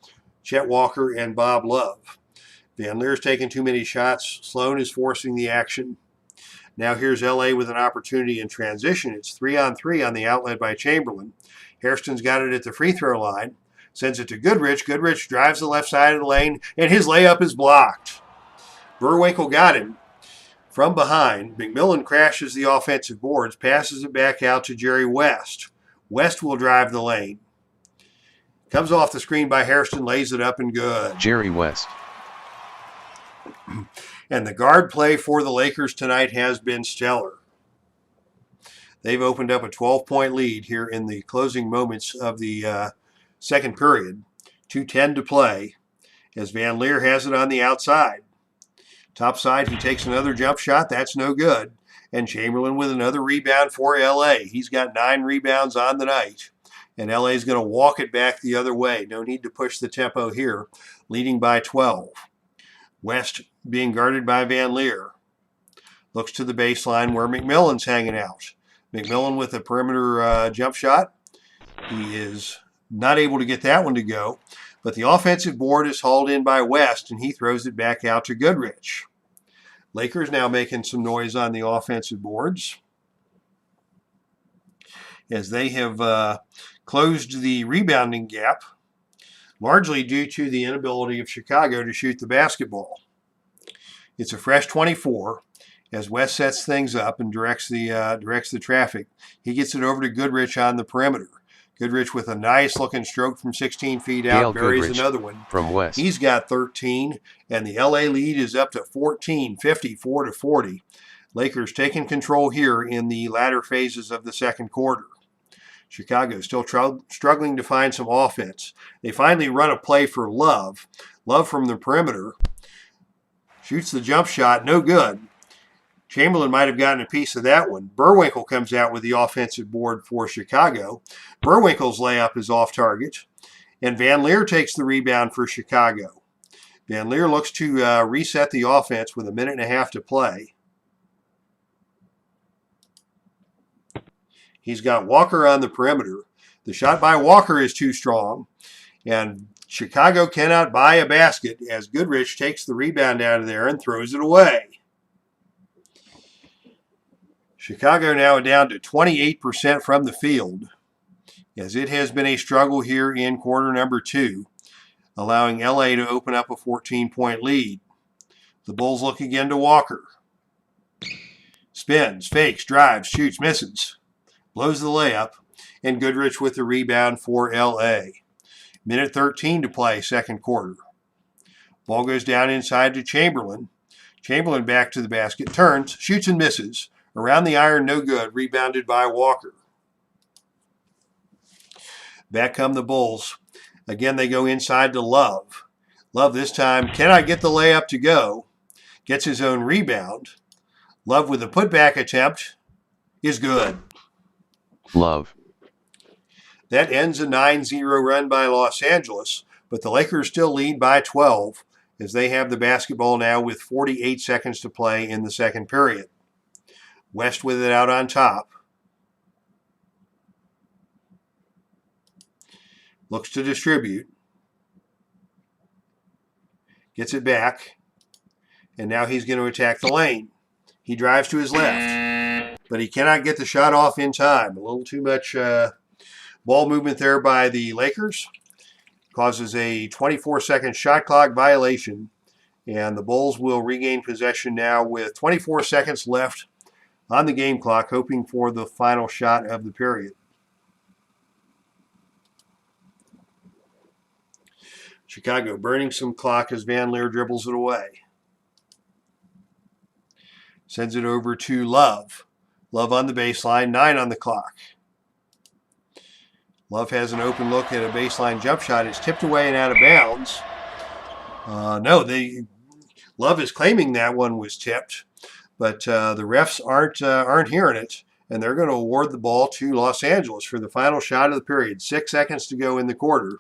Chet Walker and Bob Love. Van Leer's taking too many shots. Sloan is forcing the action. Now here's LA with an opportunity in transition. It's 3-on-3 on the outlet by Chamberlain. Hairston's got it at the free throw line. Sends it to Goodrich. Goodrich drives the left side of the lane, and his layup is blocked. Burwinkle got him from behind. McMillan crashes the offensive boards, passes it back out to Jerry West. West will drive the lane. Comes off the screen by Hairston, lays it up and good. Jerry West. And the guard play for the Lakers tonight has been stellar. They've opened up a 12-point lead here in the closing moments of the second period. 2:10 to play as Van Leer has it on the outside. Top side, he takes another jump shot. That's no good. And Chamberlain with another rebound for LA. He's got 9 rebounds on the night. And LA's going to walk it back the other way. No need to push the tempo here, leading by 12. West being guarded by Van Leer. Looks to the baseline where McMillan's hanging out. McMillan with a perimeter jump shot. He is not able to get that one to go. But the offensive board is hauled in by West, and he throws it back out to Goodrich. Lakers now making some noise on the offensive boards, as they have closed the rebounding gap, largely due to the inability of Chicago to shoot the basketball. It's a fresh 24 as West sets things up and directs the traffic. He gets it over to Goodrich on the perimeter. Goodrich with a nice looking stroke from 16 feet out, Dale buries Goodrich another one. From West. He's got 13, and the LA lead is up to 14, 54-40. Lakers taking control here in the latter phases of the second quarter. Chicago still struggling to find some offense. They finally run a play for Love. Love from the perimeter. Shoots the jump shot, no good. Chamberlain might have gotten a piece of that one. Burwinkle comes out with the offensive board for Chicago. Burwinkle's layup is off target. And Van Leer takes the rebound for Chicago. Van Leer looks to reset the offense with 1.5 minutes to play. He's got Walker on the perimeter. The shot by Walker is too strong. And Chicago cannot buy a basket as Goodrich takes the rebound out of there and throws it away. Chicago now down to 28% from the field, as it has been a struggle here in quarter number 2, allowing LA to open up a 14-point lead. The Bulls look again to Walker. Spins, fakes, drives, shoots, misses. Blows the layup, and Goodrich with the rebound for LA. 1:13 to play, second quarter. Ball goes down inside to Chamberlain. Chamberlain back to the basket, turns, shoots and misses. Around the iron, no good. Rebounded by Walker. Back come the Bulls. Again, they go inside to Love. Love this time cannot get the layup to go. Gets his own rebound. Love with a putback attempt is good. Love. That ends a 9-0 run by Los Angeles, but the Lakers still lead by 12 as they have the basketball now with 48 seconds to play in the second period. West with it out on top. Looks to distribute. Gets it back. And now he's going to attack the lane. He drives to his left, but he cannot get the shot off in time. A little too much ball movement there by the Lakers. Causes a 24-second shot clock violation. And the Bulls will regain possession now with 24 seconds left on the game clock, hoping for the final shot of the period. Chicago burning some clock as Van Leer dribbles it away. Sends it over to Love. Love on the baseline, 9 on the clock. Love has an open look at a baseline jump shot. It's tipped away and out of bounds. Love is claiming that one was tipped, but the refs aren't hearing it, and they're going to award the ball to Los Angeles for the final shot of the period. 6 seconds to go in the quarter.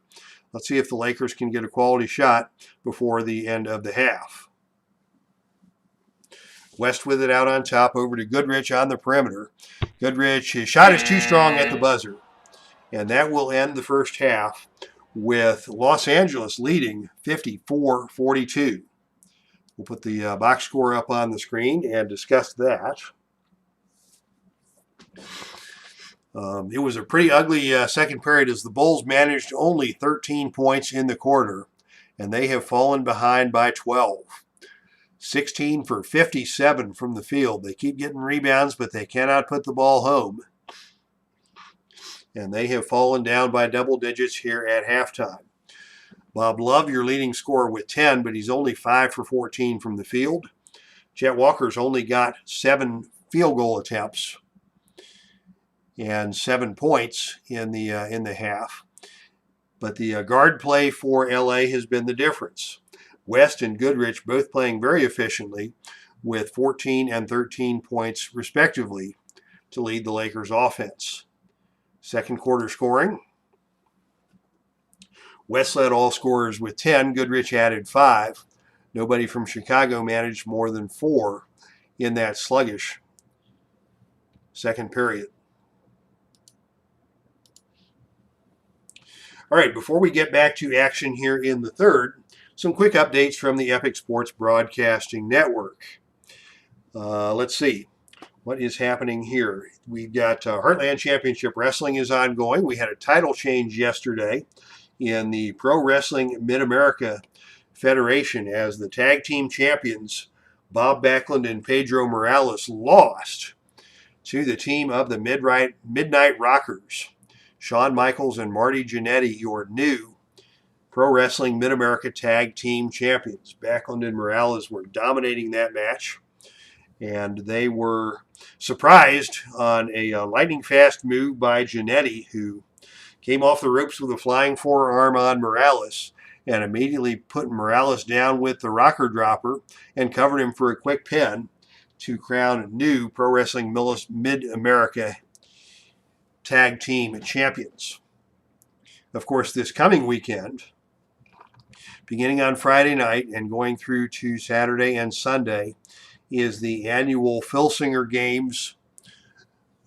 Let's see if the Lakers can get a quality shot before the end of the half. West with it out on top, over to Goodrich on the perimeter. Goodrich, his shot is too strong at the buzzer. And that will end the first half with Los Angeles leading 54-42. We'll put the box score up on the screen and discuss that. It was a pretty ugly second period as the Bulls managed only 13 points in the quarter, and they have fallen behind by 12. 16 for 57 from the field. They keep getting rebounds, but they cannot put the ball home. And they have fallen down by double digits here at halftime. Bob Love, your leading scorer with 10, but he's only 5 for 14 from the field. Chet Walker's only got 7 field goal attempts and 7 points in the half. But the guard play for LA has been the difference. West and Goodrich both playing very efficiently with 14 and 13 points respectively to lead the Lakers offense. Second quarter scoring. West led all scorers with 10. Goodrich added 5. Nobody from Chicago managed more than 4 in that sluggish second period. All right, before we get back to action here in the third, some quick updates from the Epic Sports Broadcasting Network. Let's see what is happening here. We've got Heartland Championship Wrestling is ongoing. We had a title change yesterday in the Pro Wrestling Mid-America Federation as the tag team champions Bob Backlund and Pedro Morales lost to the team of the Midnight Rockers. Shawn Michaels and Marty Jannetty, your new Pro Wrestling Mid-America Tag Team Champions. Backlund and Morales were dominating that match, and they were surprised on a lightning-fast move by Jannetty, who came off the ropes with a flying forearm on Morales and immediately put Morales down with the rocker dropper and covered him for a quick pin to crown new Pro Wrestling Mid-America Tag Team Champions. Of course, this coming weekend, beginning on Friday night and going through to Saturday and Sunday, is the annual Filsinger Games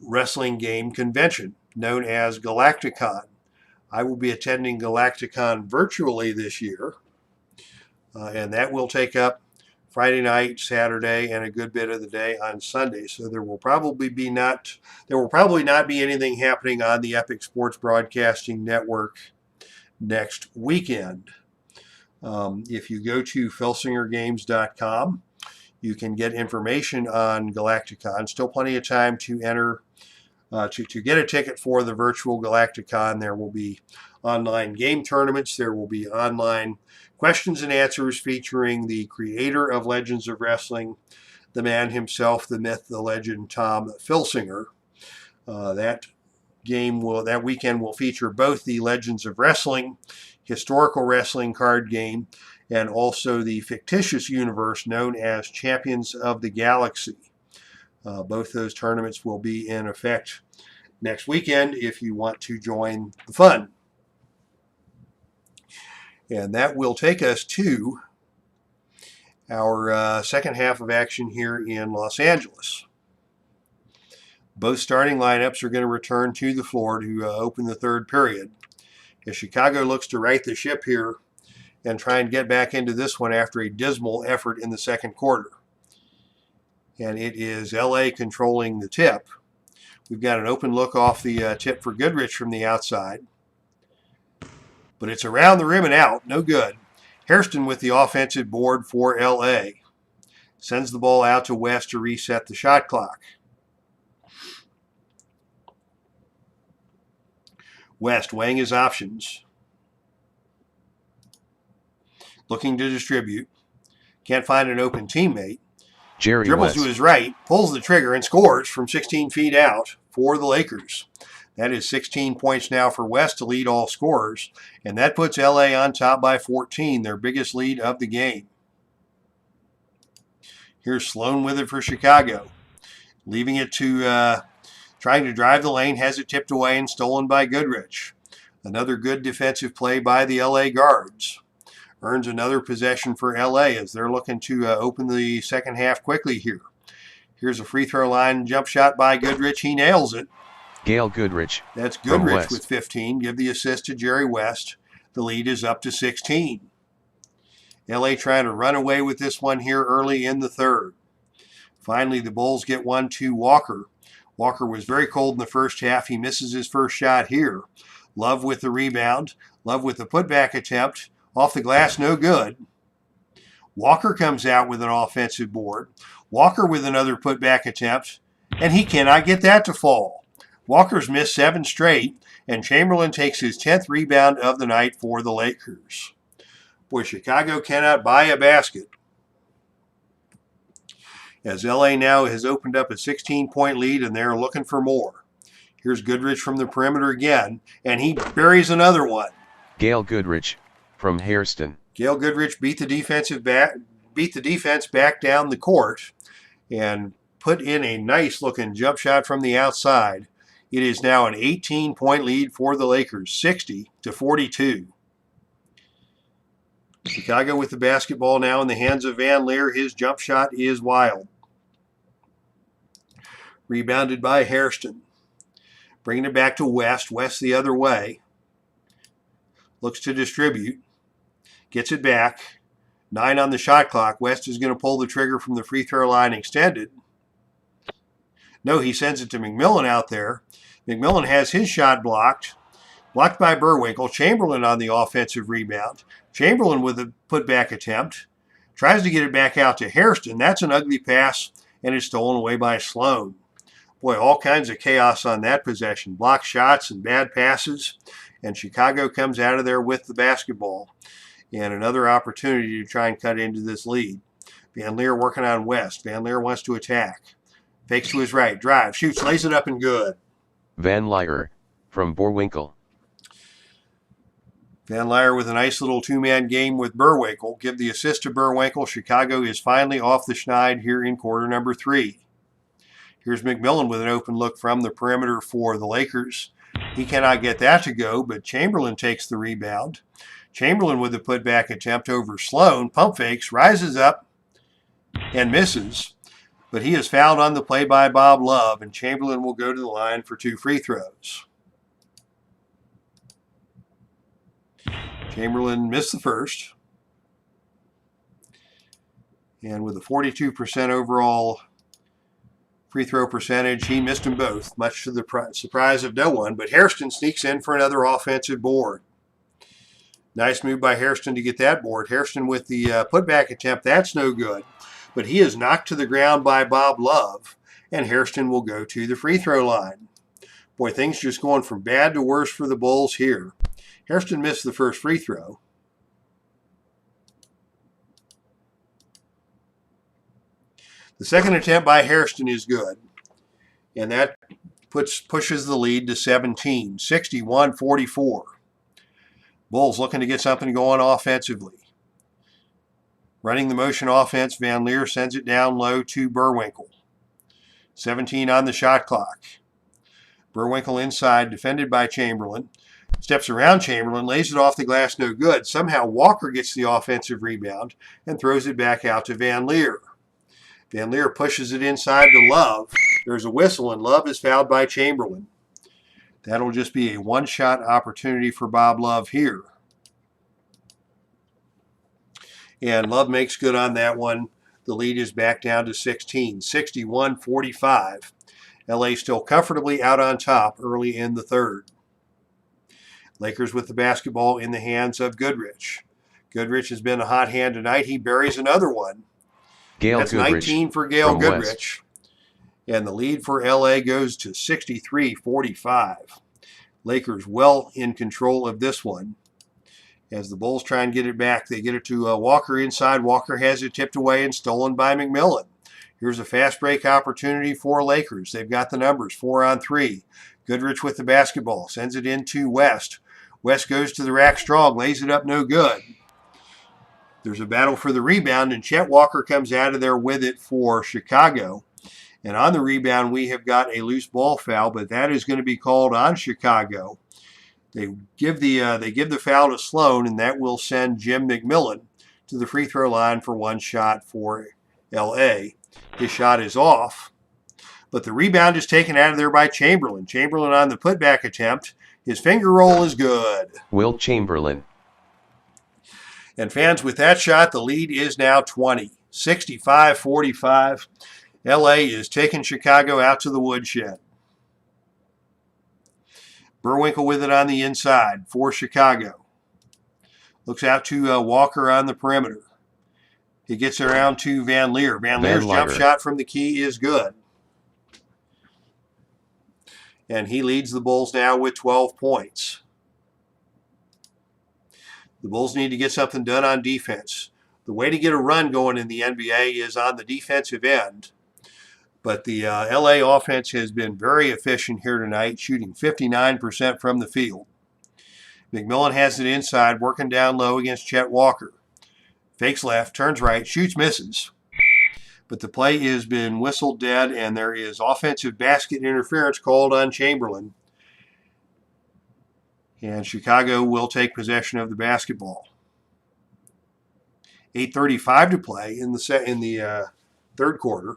wrestling game convention known as Galacticon. I will be attending Galacticon virtually this year, and that will take up Friday night, Saturday, and a good bit of the day on Sunday. So there will probably not be anything happening on the Epic Sports Broadcasting Network next weekend. If you go to filsingergames.com, you can get information on Galacticon. Still plenty of time to enter, to get a ticket for the virtual Galacticon. There will be online game tournaments. There will be online questions and answers featuring the creator of Legends of Wrestling, the man himself, the myth, the legend, Tom Filsinger. That that weekend will feature both the Legends of Wrestling, historical wrestling card game, and also the fictitious universe known as Champions of the Galaxy. Both those tournaments will be in effect next weekend if you want to join the fun. And that will take us to our second half of action here in Los Angeles. Both starting lineups are going to return to the floor to open the third period, as Chicago looks to right the ship here and try and get back into this one after a dismal effort in the second quarter. And it is LA controlling the tip. We've got an open look off the tip for Goodrich from the outside. But it's around the rim and out. No good. Hairston with the offensive board for LA. Sends the ball out to West to reset the shot clock. West weighing his options. Looking to distribute. Can't find an open teammate. Jerry Dribbles West. to his right, pulls the trigger, and scores from 16 feet out for the Lakers. That is 16 points now for West to lead all scorers, and that puts LA on top by 14, their biggest lead of the game. Here's Sloan with it for Chicago. Leaving it to trying to drive the lane, has it tipped away and stolen by Goodrich. Another good defensive play by the LA guards. Earns another possession for LA as they're looking to open the second half quickly here. Here's a free throw line jump shot by Goodrich. He nails it. Gail Goodrich. That's from Goodrich West. with 15. Give the assist to Jerry West. The lead is up to 16. LA trying to run away with this one here early in the third. Finally, the Bulls get one to Walker. Walker was very cold in the first half. He misses his first shot here. Love with the rebound. Love with the putback attempt. Off the glass, no good. Walker comes out with an offensive board. Walker with another putback attempt, and he cannot get that to fall. Walker's missed 7 straight, and Chamberlain takes his 10th rebound of the night for the Lakers. Boy, Chicago cannot buy a basket. As LA now has opened up a 16-point lead, and they're looking for more. Here's Goodrich from the perimeter again, and he buries another one. Gail Goodrich from Hairston. Gail Goodrich beat the defense back down the court and put in a nice-looking jump shot from the outside. It is now an 18-point lead for the Lakers, 60-42. Chicago with the basketball now in the hands of Van Leer. His jump shot is wild. Rebounded by Hairston. Bringing it back to West. West the other way. Looks to distribute. Gets it back. 9 on the shot clock. West is going to pull the trigger from the free throw line extended. No, he sends it to McMillan out there. McMillan has his shot blocked. Blocked by Burwinkle. Chamberlain on the offensive rebound. Chamberlain with a putback attempt. Tries to get it back out to Hairston. That's an ugly pass, and it's stolen away by Sloan. Boy, all kinds of chaos on that possession. Blocked shots and bad passes. And Chicago comes out of there with the basketball. And another opportunity to try and cut into this lead. Van Leer working on West. Van Leer wants to attack. Fakes to his right. Drive. Shoots. Lays it up and good. Van Leer from Burwinkle. Van Leer with a nice little two-man game with Burwinkle. Give the assist to Burwinkle. Chicago is finally off the schneid here in quarter number 3. Here's McMillan with an open look from the perimeter for the Lakers. He cannot get that to go, but Chamberlain takes the rebound. Chamberlain with a putback attempt over Sloan. Pump fakes, rises up, and misses. But he is fouled on the play by Bob Love, and Chamberlain will go to the line for 2 free throws. Chamberlain missed the first. And with a 42% overall free throw percentage, he missed them both, much to the surprise of no one. But Hairston sneaks in for another offensive board. Nice move by Hairston to get that board. Hairston with the putback attempt, that's no good. But he is knocked to the ground by Bob Love, and Hairston will go to the free throw line. Boy, things just going from bad to worse for the Bulls here. Hairston missed the first free throw. The second attempt by Hairston is good. And that pushes the lead to 17, 61-44. Bulls looking to get something going offensively. Running the motion offense, Van Leer sends it down low to Burwinkle. 17 on the shot clock. Burwinkle inside, defended by Chamberlain. Steps around Chamberlain, lays it off the glass, no good. Somehow Walker gets the offensive rebound and throws it back out to Van Leer. Van Leer pushes it inside to Love. There's a whistle, and Love is fouled by Chamberlain. That'll just be a one-shot opportunity for Bob Love here. And Love makes good on that one. The lead is back down to 16, 61-45. LA still comfortably out on top early in the third. Lakers with the basketball in the hands of Goodrich. Goodrich has been a hot hand tonight. He buries another one. Gail That's Goodrich 19 for Gail from Goodrich. And the lead for LA goes to 63-45. Lakers well in control of this one. As the Bulls try and get it back, they get it to Walker inside. Walker has it tipped away and stolen by McMillan. Here's a fast break opportunity for Lakers. They've got the numbers, 4 on 3. Goodrich with the basketball, sends it into West. West goes to the rack strong, lays it up, no good. There's a battle for the rebound, and Chet Walker comes out of there with it for Chicago. And on the rebound, we have got a loose ball foul, but that is going to be called on Chicago. They give the foul to Sloan, and that will send Jim McMillan to the free throw line for one shot for LA. His shot is off, but the rebound is taken out of there by Chamberlain. Chamberlain on the putback attempt. His finger roll is good. Wilt Chamberlain. And fans, with that shot, the lead is now 20, 65-45. LA is taking Chicago out to the woodshed. Burwinkle with it on the inside for Chicago. Looks out to Walker on the perimeter. He gets around to Van Leer. Van Leer's jump shot from the key is good. And he leads the Bulls now with 12 points. The Bulls need to get something done on defense. The way to get a run going in the NBA is on the defensive end. But the LA offense has been very efficient here tonight, shooting 59% from the field. McMillan has it inside, working down low against Chet Walker. Fakes left, turns right, shoots, misses. But the play has been whistled dead, and there is offensive basket interference called on Chamberlain. And Chicago will take possession of the basketball. 8:35 to play in the third quarter.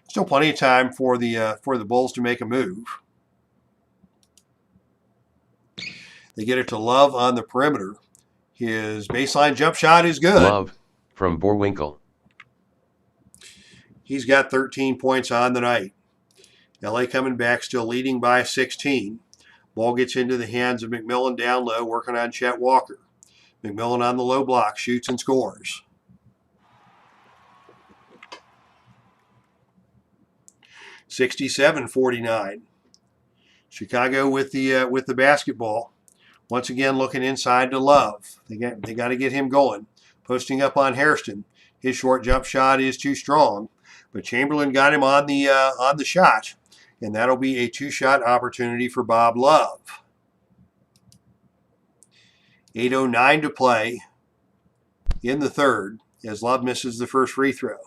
Still plenty of time for the Bulls to make a move. They get it to Love on the perimeter. His baseline jump shot is good. Love from Burwinkle. He's got 13 points on the night. LA coming back, still leading by 16. Ball gets into the hands of McMillan down low, working on Chet Walker. McMillan on the low block, shoots and scores. (67-49). Chicago with the basketball. Once again, looking inside to Love. They got to get him going. Posting up on Hairston. His short jump shot is too strong, but Chamberlain got him on the shot, and that'll be a two-shot opportunity for Bob Love. 8:09 to play in the third as Love misses the first free throw.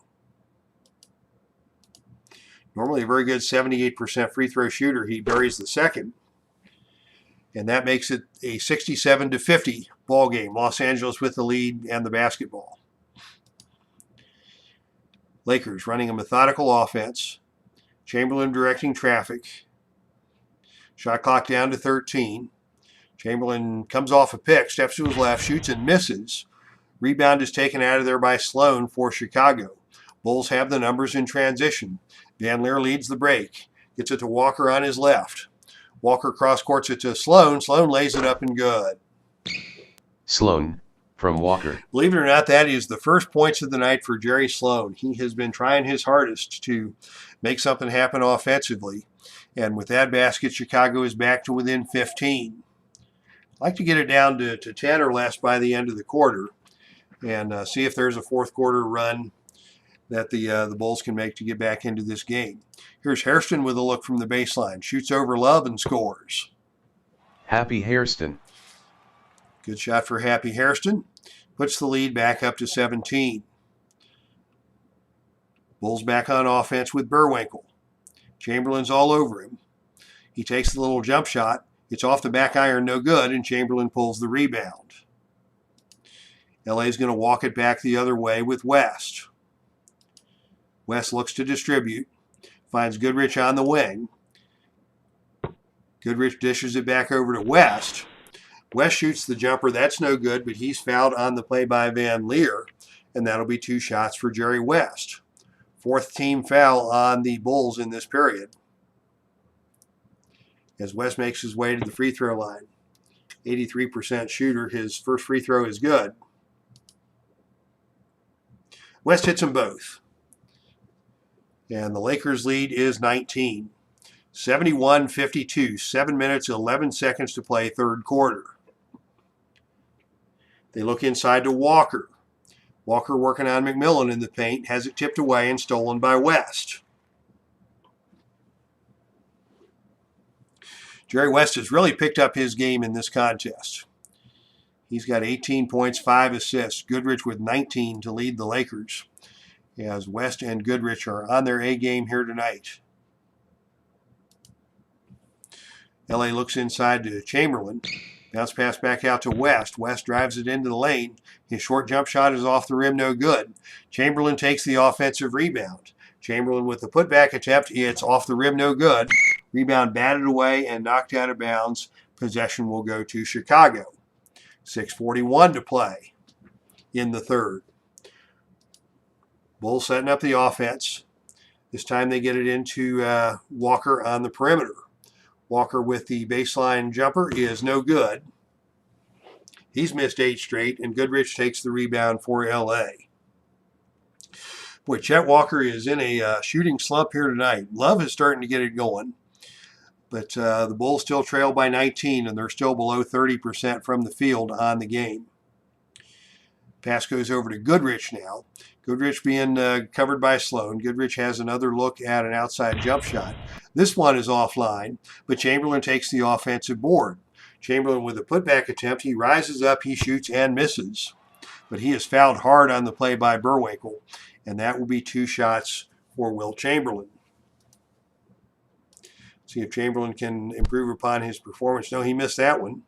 Normally a very good 78% free throw shooter. He buries the second. And that makes it a 67-50 ball game. Los Angeles with the lead and the basketball. Lakers running a methodical offense. Chamberlain directing traffic. Shot clock down to 13. Chamberlain comes off a pick, steps to his left, shoots and misses. Rebound is taken out of there by Sloan for Chicago. Bulls have the numbers in transition. Van Leer leads the break. Gets it to Walker on his left. Walker cross-courts it to Sloan. Sloan lays it up and good. Sloan from Walker. Believe it or not, that is the first points of the night for Jerry Sloan. He has been trying his hardest to make something happen offensively. And with that basket, Chicago is back to within 15. I'd like to get it down to 10 or less by the end of the quarter and see if there's a fourth quarter run that the Bulls can make to get back into this game. Here's Hairston with a look from the baseline. Shoots over Love and scores. Happy Hairston. Good shot for Happy Hairston. Puts the lead back up to 17. Bulls back on offense with Burwinkle. Chamberlain's all over him. He takes the little jump shot. It's off the back iron, no good, and Chamberlain pulls the rebound. LA's going to walk it back the other way with West. West looks to distribute. Finds Goodrich on the wing. Goodrich dishes it back over to West. West shoots the jumper. That's no good, but he's fouled on the play by Van Leer, and that'll be 2 shots for Jerry West. 4th team foul on the Bulls in this period. As West makes his way to the free throw line. 83% shooter. His first free throw is good. West hits them both. And the Lakers lead is 19. 71-52. 7 minutes, 11 seconds to play, third quarter. They look inside to Walker. Walker working on McMillan in the paint. Has it tipped away and stolen by West. Jerry West has really picked up his game in this contest. He's got 18 points, 5 assists. Goodrich with 19 to lead the Lakers, as West and Goodrich are on their A game here tonight. LA looks inside to Chamberlain. Bounce pass back out to West. West drives it into the lane. His short jump shot is off the rim, no good. Chamberlain takes the offensive rebound. Chamberlain with the putback attempt. It's off the rim, no good. Rebound batted away and knocked out of bounds. Possession will go to Chicago. 6:41 to play in the third. Bulls setting up the offense. This time they get it into Walker on the perimeter. Walker with the baseline jumper is no good. He's missed 8 straight, and Goodrich takes the rebound for LA. Boy, Chet Walker is in a shooting slump here tonight. Love is starting to get it going. But the Bulls still trail by 19, and they're still below 30% from the field on the game. Pass goes over to Goodrich now. Goodrich being covered by Sloan. Goodrich has another look at an outside jump shot. This one is offline, but Chamberlain takes the offensive board. Chamberlain with a putback attempt. He rises up, he shoots, and misses. But he is fouled hard on the play by Burwinkle, and that will be 2 shots for Will Chamberlain. See if Chamberlain can improve upon his performance. No, he missed that one.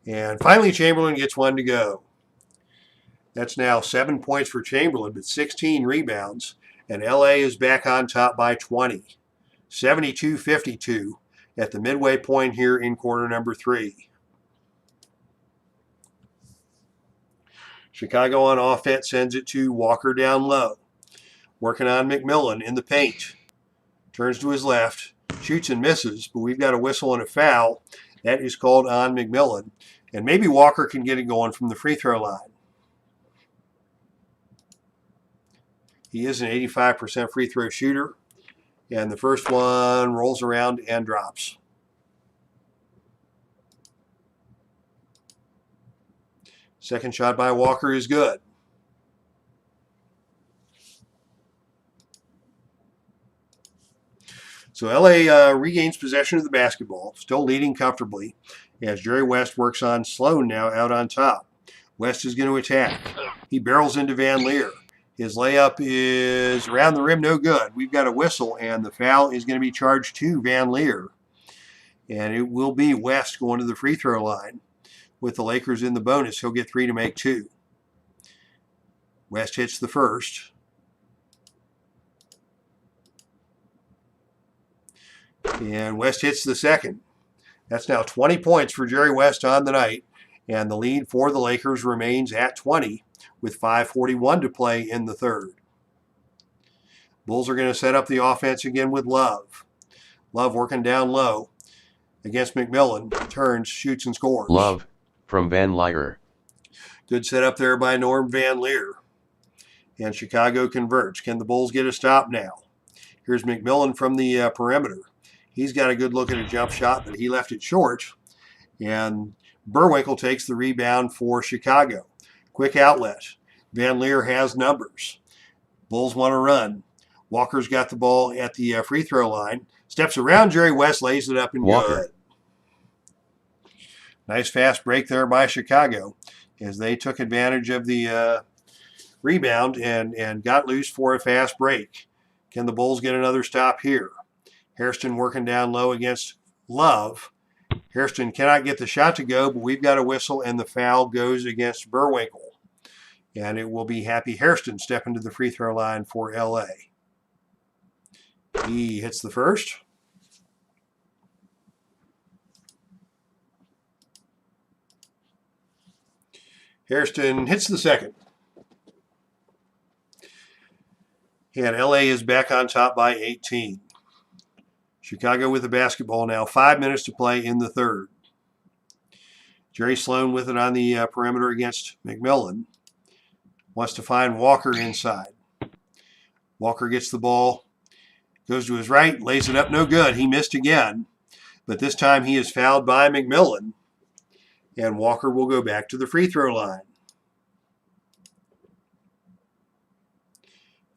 And finally, Chamberlain gets one to go. That's now 7 points for Chamberlain, but 16 rebounds. And LA is back on top by 20. 72-52 at the midway point here in quarter number 3. Chicago on offense sends it to Walker down low. Working on McMillan in the paint. Turns to his left. Shoots and misses, but we've got a whistle and a foul. That is called on McMillan. And maybe Walker can get it going from the free throw line. He is an 85% free throw shooter. And the first one rolls around and drops. Second shot by Walker is good. So LA regains possession of the basketball, still leading comfortably, as Jerry West works on Sloan now out on top. West is going to attack. He barrels into Van Leer. His layup is around the rim, no good. We've got a whistle, and the foul is going to be charged to Van Leer. And it will be West going to the free throw line. With the Lakers in the bonus, he'll get 3 to make 2. West hits the first. And West hits the second. That's now 20 points for Jerry West on the night. And the lead for the Lakers remains at 20 with 5:41 to play in the third. Bulls are going to set up the offense again with Love. Love working down low against McMillan. Turns, shoots, and scores. Love from Van Leer. Good setup there by Norm Van Leer. And Chicago converts. Can the Bulls get a stop now? Here's McMillan from the perimeter. He's got a good look at a jump shot, but he left it short. And Burwinkle takes the rebound for Chicago. Quick outlet. Van Leer has numbers. Bulls want to run. Walker's got the ball at the free throw line. Steps around Jerry West, lays it up and Walker. good. Nice fast break there by Chicago as they took advantage of the rebound and got loose for a fast break. Can the Bulls get another stop here? Hairston working down low against Love. Hairston cannot get the shot to go, but we've got a whistle, and the foul goes against Burwinkle. And it will be Happy Hairston stepping to the free throw line for LA. He hits the first. Hairston hits the second. And LA is back on top by 18. Chicago with the basketball now. 5 minutes to play in the third. Jerry Sloan with it on the perimeter against McMillan. Wants to find Walker inside. Walker gets the ball. Goes to his right. Lays it up. No good. He missed again. But this time he is fouled by McMillan. And Walker will go back to the free throw line.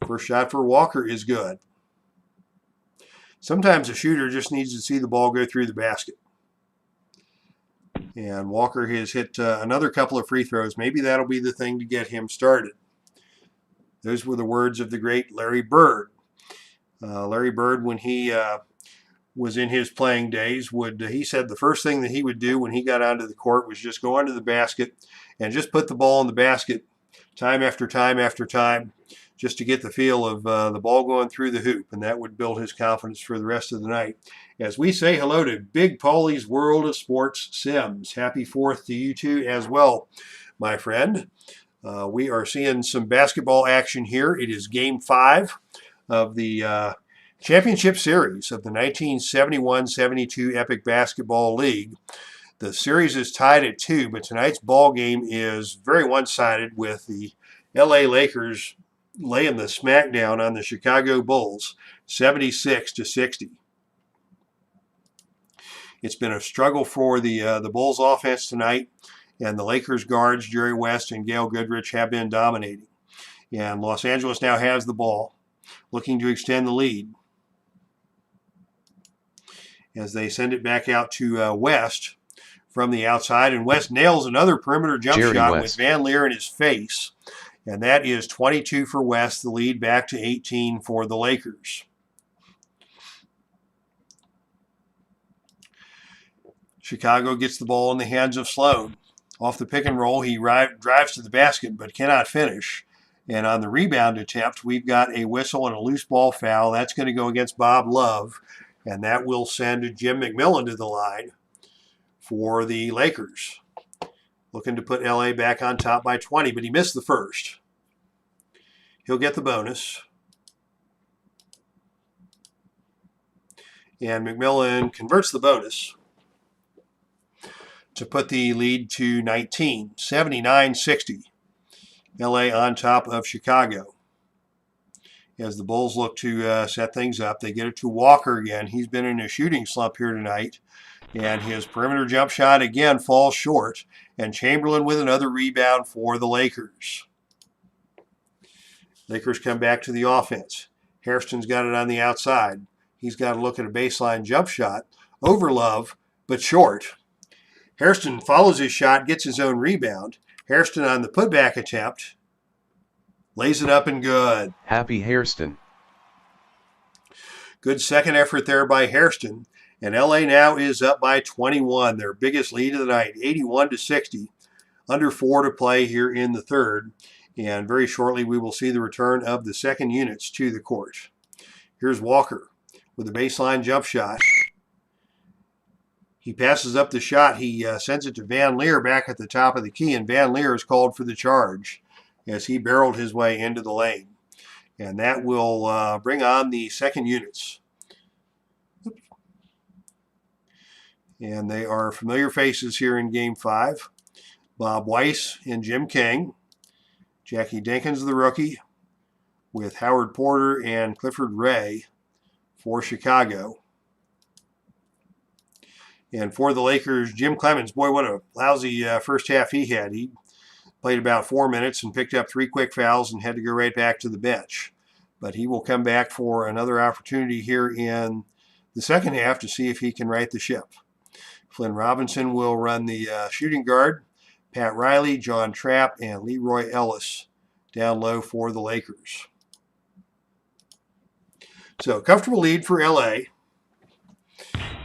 First shot for Walker is good. Sometimes a shooter just needs to see the ball go through the basket. And Walker has hit another couple of free throws. Maybe that'll be the thing to get him started. Those were the words of the great Larry Bird. Larry Bird, when he was in his playing days, he said the first thing that he would do when he got onto the court was just go onto the basket and just put the ball in the basket time after time after time, just to get the feel of the ball going through the hoop, and that would build his confidence for the rest of the night. As we say hello to Big Paulie's World of Sports Sims. Happy 4th to you two as well, my friend. We are seeing some basketball action here. It is Game 5 of the championship series of the 1971-72 Epic Basketball League. The series is tied at 2, but tonight's ball game is very one-sided with the LA Lakers laying the smackdown on the Chicago Bulls, 76-60. It's been a struggle for the Bulls offense tonight, and the Lakers guards, Jerry West and Gail Goodrich, have been dominating. And Los Angeles now has the ball, looking to extend the lead as they send it back out to West from the outside. And West nails another perimeter jump shot with Van Leer in his face. And that is 22 for West, the lead back to 18 for the Lakers. Chicago gets the ball in the hands of Sloan. Off the pick and roll, he drives to the basket but cannot finish. And on the rebound attempt, we've got a whistle and a loose ball foul. That's going to go against Bob Love, and that will send Jim McMillan to the line for the Lakers. Looking to put LA back on top by 20, but he missed the first. He'll get the bonus. And McMillan converts the bonus to put the lead to 19, 79-60. LA on top of Chicago. As the Bulls look to set things up, they get it to Walker again. He's been in a shooting slump here tonight. And his perimeter jump shot again falls short. And Chamberlain with another rebound for the Lakers. Lakers come back to the offense. Hairston's got it on the outside. He's got to look at a baseline jump shot over Love, but short. Hairston follows his shot, gets his own rebound. Hairston on the putback attempt. Lays it up and good. Happy Hairston. Good second effort there by Hairston. And LA now is up by 21, their biggest lead of the night, 81-60. Under 4 to play here in the third. And very shortly we will see the return of the second units to the court. Here's Walker with a baseline jump shot. He passes up the shot. He sends it to Van Leer back at the top of the key, and Van Leer is called for the charge as he barreled his way into the lane. And that will bring on the second units. And they are familiar faces here in Game 5. Bob Weiss and Jim King. Jackie Dinkins, the rookie, with Howard Porter and Clifford Ray for Chicago. And for the Lakers, Jim Clemens, boy, what a lousy first half he had. He played about 4 minutes and picked up 3 quick fouls and had to go right back to the bench. But he will come back for another opportunity here in the second half to see if he can right the ship. Flynn Robinson will run the shooting guard. Pat Riley, John Trapp, and Leroy Ellis down low for the Lakers. So, comfortable lead for LA.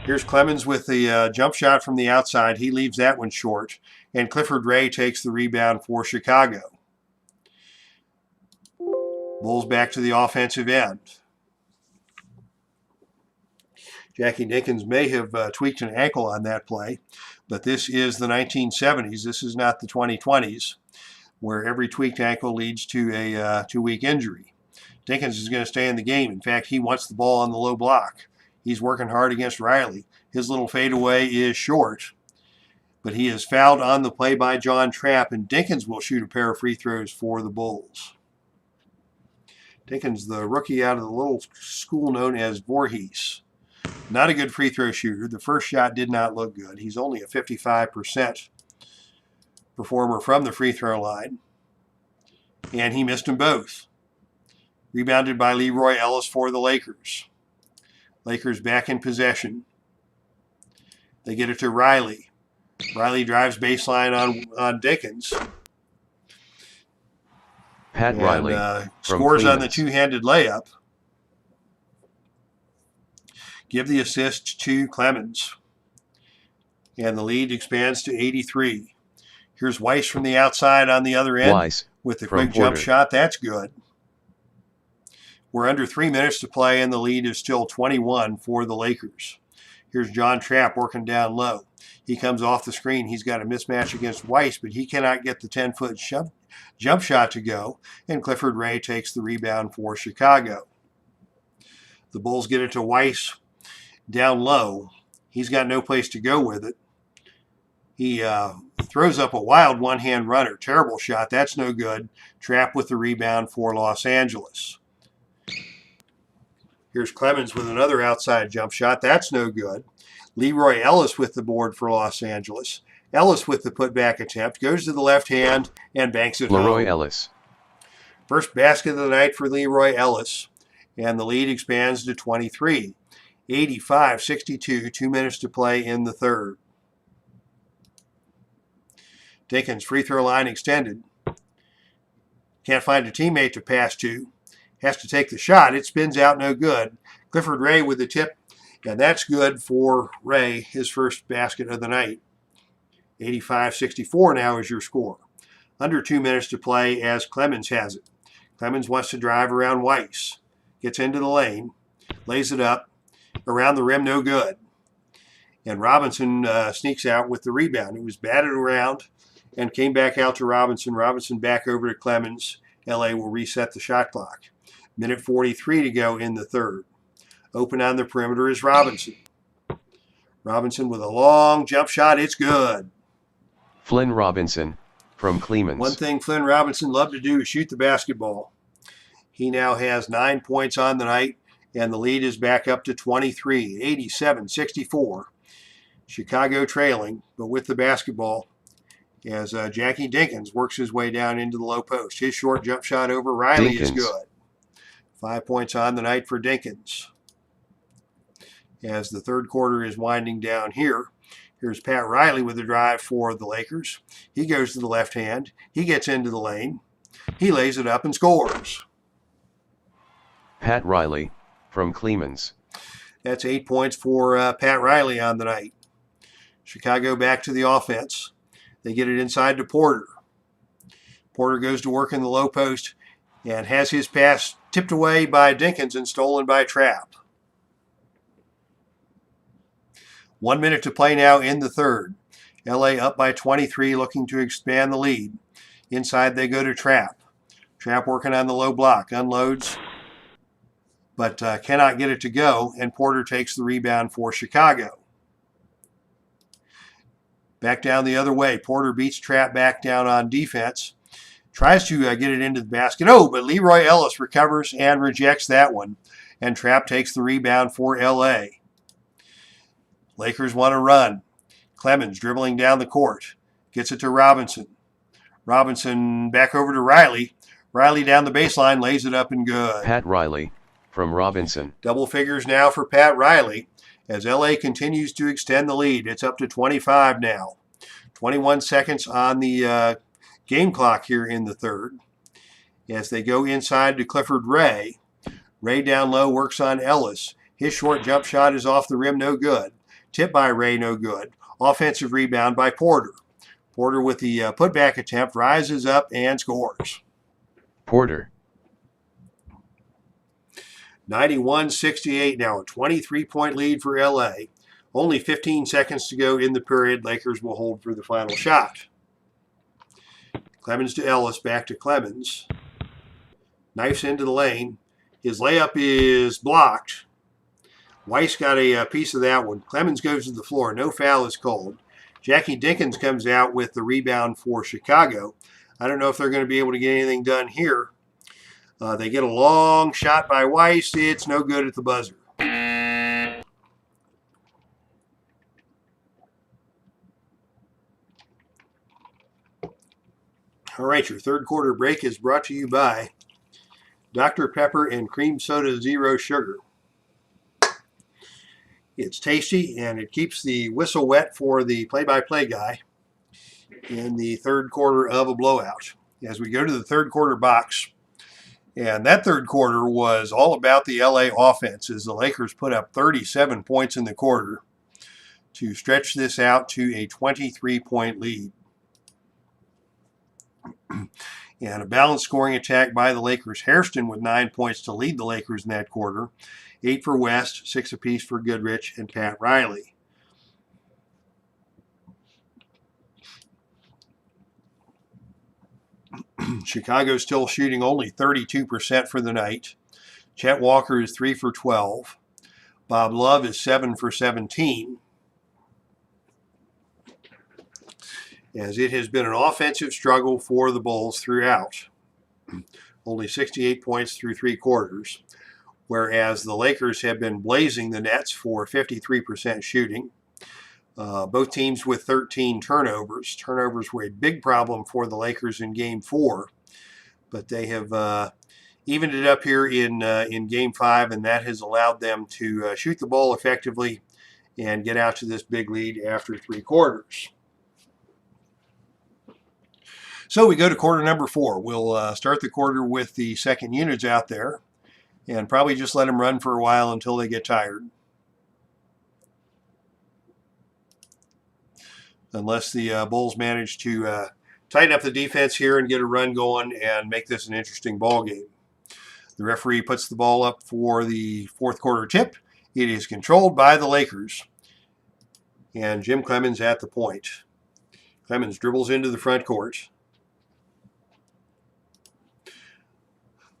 Here's Clemens with the jump shot from the outside. He leaves that one short. And Clifford Ray takes the rebound for Chicago. Bulls back to the offensive end. Jackie Dinkins may have tweaked an ankle on that play, but this is the 1970s. This is not the 2020s, where every tweaked ankle leads to a 2-week injury. Dinkins is going to stay in the game. In fact, he wants the ball on the low block. He's working hard against Riley. His little fadeaway is short, but he is fouled on the play by John Trapp, and Dinkins will shoot a pair of free throws for the Bulls. Dinkins, the rookie out of the little school known as Voorhees. Not a good free throw shooter. The first shot did not look good. He's only a 55% performer from the free throw line, and he missed them both. Rebounded by Leroy Ellis for the Lakers. Lakers back in possession. They get it to Riley. Riley drives baseline on Dinkins. Pat and, Riley scores on the Clemens. two-handed layup. Give the assist to Clemens. And the lead expands to 83. Here's Weiss from the outside on the other end Weiss with the from quick jump Porter. shot. That's good. We're under 3 minutes to play, and the lead is still 21 for the Lakers. Here's John Trapp working down low. He comes off the screen. He's got a mismatch against Weiss, but he cannot get the 10-foot jump shot to go, and Clifford Ray takes the rebound for Chicago. The Bulls get it to Weiss down low. He's got no place to go with it. He throws up a wild one-hand runner. Terrible shot. That's no good. Trapp with the rebound for Los Angeles. Here's Clemens with another outside jump shot. That's no good. Leroy Ellis with the board for Los Angeles. Ellis with the putback attempt. Goes to the left hand and banks it Leroy home. Ellis. First basket of the night for Leroy Ellis. And the lead expands to 23. 85-62. 2 minutes to play in the third. Dinkins free throw line extended. Can't find a teammate to pass to. Has to take the shot. It spins out, no good. Clifford Ray with the tip, and that's good for Ray, his first basket of the night. 85-64 now is your score. Under 2 minutes to play as Clemens has it. Clemens wants to drive around Weiss. Gets into the lane. Lays it up. Around the rim, no good. And Robinson sneaks out with the rebound. It was batted around and came back out to Robinson. Robinson back over to Clemens. LA will reset the shot clock. Minute 43 to go in the third. Open on the perimeter is Robinson. Robinson with a long jump shot. It's good. Flynn Robinson from Clemens. One thing Flynn Robinson loved to do is shoot the basketball. He now has 9 points on the night, and the lead is back up to 23, 87-64. Chicago trailing, but with the basketball as Jackie Dinkins works his way down into the low post. His short jump shot over Riley is good. 5 points on the night for Dinkins. As the third quarter is winding down here, here's Pat Riley with the drive for the Lakers. He goes to the left hand. He gets into the lane. He lays it up and scores. Pat Riley from Clemens. That's 8 points for Pat Riley on the night. Chicago back to the offense. They get it inside to Porter. Porter goes to work in the low post and has his pass tipped away by Dinkins and stolen by Trapp. 1 minute to play now in the third. LA up by 23, looking to expand the lead. Inside they go to Trapp. Trapp working on the low block. Unloads, but cannot get it to go, and Porter takes the rebound for Chicago. Back down the other way. Porter beats Trapp back down on defense. Tries to get it into the basket. Oh, but Leroy Ellis recovers and rejects that one. And Trapp takes the rebound for LA. Lakers want to run. Clemens dribbling down the court. Gets it to Robinson. Robinson back over to Riley. Riley down the baseline, lays it up and good. Pat Riley, from Robinson. Double figures now for Pat Riley as LA continues to extend the lead. It's up to 25 now. 21 seconds on the game clock here in the third. As they go inside to Clifford Ray. Ray down low works on Ellis. His short jump shot is off the rim, no good. Tipped by Ray, no good. Offensive rebound by Porter. Porter with the putback attempt rises up and scores. Porter. 91-68 now, a 23-point lead for LA. Only 15 seconds to go in the period. Lakers will hold for the final shot. Clemens to Ellis, back to Clemens. Knifes into the lane. His layup is blocked. Weiss got a piece of that one. Clemens goes to the floor. No foul is called. Jackie Dinkins comes out with the rebound for Chicago. I don't know if they're going to be able to get anything done here. They get a long shot by Weiss. It's no good at the buzzer. All right, your third quarter break is brought to you by Dr. Pepper and Cream Soda Zero Sugar. It's tasty and it keeps the whistle wet for the play-by-play guy in the third quarter of a blowout. As we go to the third quarter box, and that third quarter was all about the LA offense as the Lakers put up 37 points in the quarter to stretch this out to a 23-point lead. And a balanced scoring attack by the Lakers. Hairston with 9 points to lead the Lakers in that quarter. 8 for West, 6 apiece for Goodrich and Pat Riley. Chicago still shooting only 32% for the night. Chet Walker is 3 for 12. Bob Love is 7 for 17. As it has been an offensive struggle for the Bulls throughout. Only 68 points through 3 quarters, whereas the Lakers have been blazing the nets for 53% shooting. Both teams with 13 turnovers. Turnovers were a big problem for the Lakers in Game 4, but they have evened it up here in Game 5, and that has allowed them to shoot the ball effectively and get out to this big lead after 3 quarters. So we go to quarter number 4. We'll start the quarter with the second units out there and probably just let them run for a while until they get tired. Unless the Bulls manage to tighten up the defense here and get a run going and make this an interesting ball game. The referee puts the ball up for the fourth quarter tip. It is controlled by the Lakers. And Jim Clemens at the point. Clemens dribbles into the front court.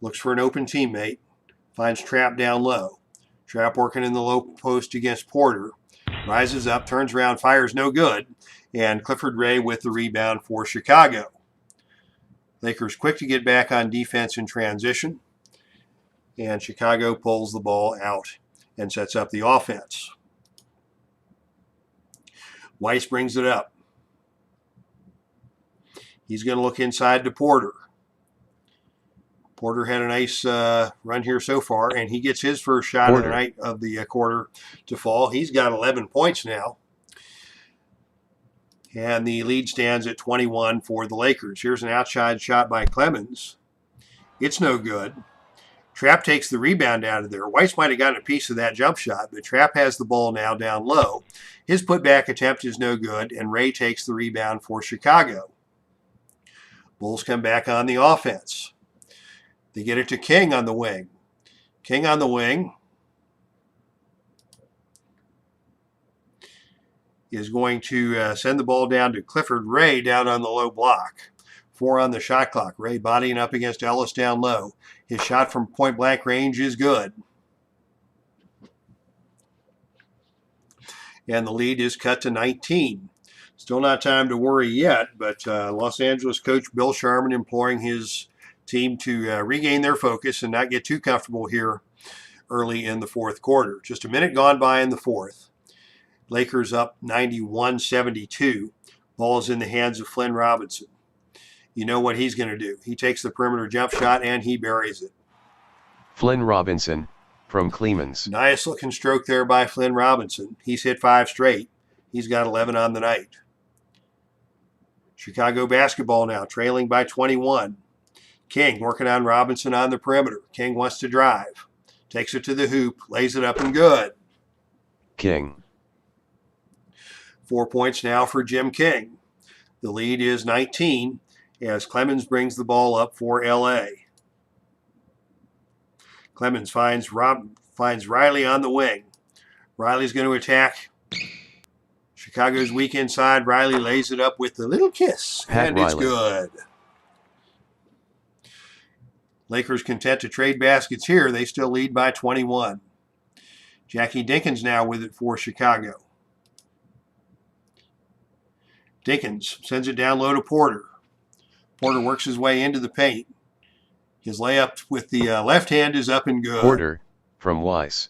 Looks for an open teammate. Finds Trapp down low. Trapp working in the low post against Porter. Rises up, turns around, fires no good. And Clifford Ray with the rebound for Chicago. Lakers quick to get back on defense in transition. And Chicago pulls the ball out and sets up the offense. Weiss brings it up. He's going to look inside to Porter. Porter had a nice run here so far, and he gets his first shot of the night of the quarter to fall. He's got 11 points now. And the lead stands at 21 for the Lakers. Here's an outside shot by Clemens. It's no good. Trapp takes the rebound out of there. Weiss might have gotten a piece of that jump shot, but Trapp has the ball now down low. His putback attempt is no good, and Ray takes the rebound for Chicago. Bulls come back on the offense. They get it to King on the wing. King on the wing is going to send the ball down to Clifford Ray down on the low block. 4 on the shot clock. Ray bodying up against Ellis down low. His shot from point blank range is good. And the lead is cut to 19. Still not time to worry yet, but Los Angeles coach Bill Sharman imploring his team to regain their focus and not get too comfortable here early in the fourth quarter. Just a minute gone by in the fourth. Lakers up 91-72. Ball is in the hands of Flynn Robinson. You know what he's going to do. He takes the perimeter jump shot and he buries it. Flynn Robinson, from Clemens. Nice looking stroke there by Flynn Robinson. He's hit 5 straight. He's got 11 on the night. Chicago basketball now, trailing by 21. King working on Robinson on the perimeter. King wants to drive. Takes it to the hoop, lays it up and good. King. 4 points now for Jim King. The lead is 19 as Clemens brings the ball up for LA. Clemens finds Riley on the wing. Riley's going to attack. Chicago's weak inside. Riley lays it up with the little kiss, and it's good. Lakers content to trade baskets here. They still lead by 21. Jackie Dinkins now with it for Chicago. Dinkins sends it down low to Porter. Porter works his way into the paint. His layup with the left hand is up and good. Porter, from Weiss.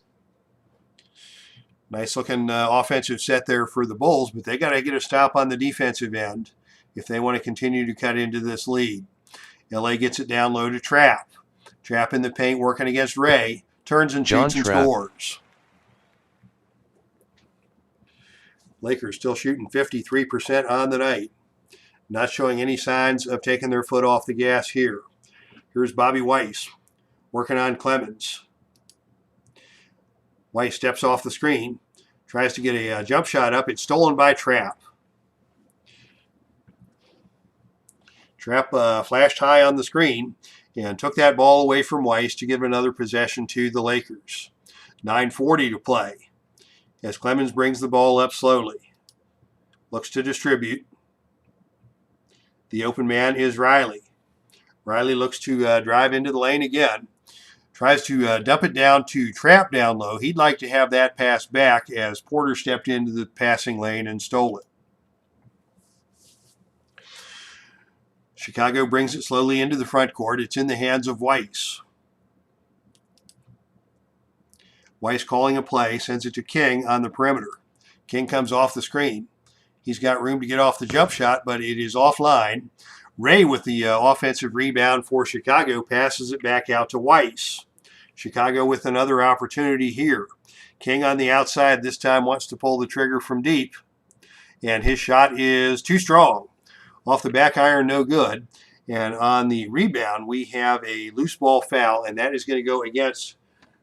Nice looking offensive set there for the Bulls, but they got to get a stop on the defensive end if they want to continue to cut into this lead. LA gets it down low to Trapp. Trapp in the paint working against Ray. Turns and shoots and scores. Lakers still shooting 53% on the night. Not showing any signs of taking their foot off the gas here. Here's Bobby Weiss working on Clemens. Weiss steps off the screen, tries to get a jump shot up. It's stolen by Trapp. Trapp flashed high on the screen and took that ball away from Weiss to give another possession to the Lakers. 9:40 to play as Clemens brings the ball up slowly. Looks to distribute. The open man is Riley. Riley looks to drive into the lane again. Tries to dump it down to Trapp down low. He'd like to have that pass back as Porter stepped into the passing lane and stole it. Chicago brings it slowly into the front court. It's in the hands of Weiss. Weiss calling a play, sends it to King on the perimeter. King comes off the screen. He's got room to get off the jump shot, but it is offline. Ray with the offensive rebound for Chicago passes it back out to Weiss. Chicago with another opportunity here. King on the outside this time wants to pull the trigger from deep, and his shot is too strong. Off the back iron, no good. And on the rebound, we have a loose ball foul, and that is going to go against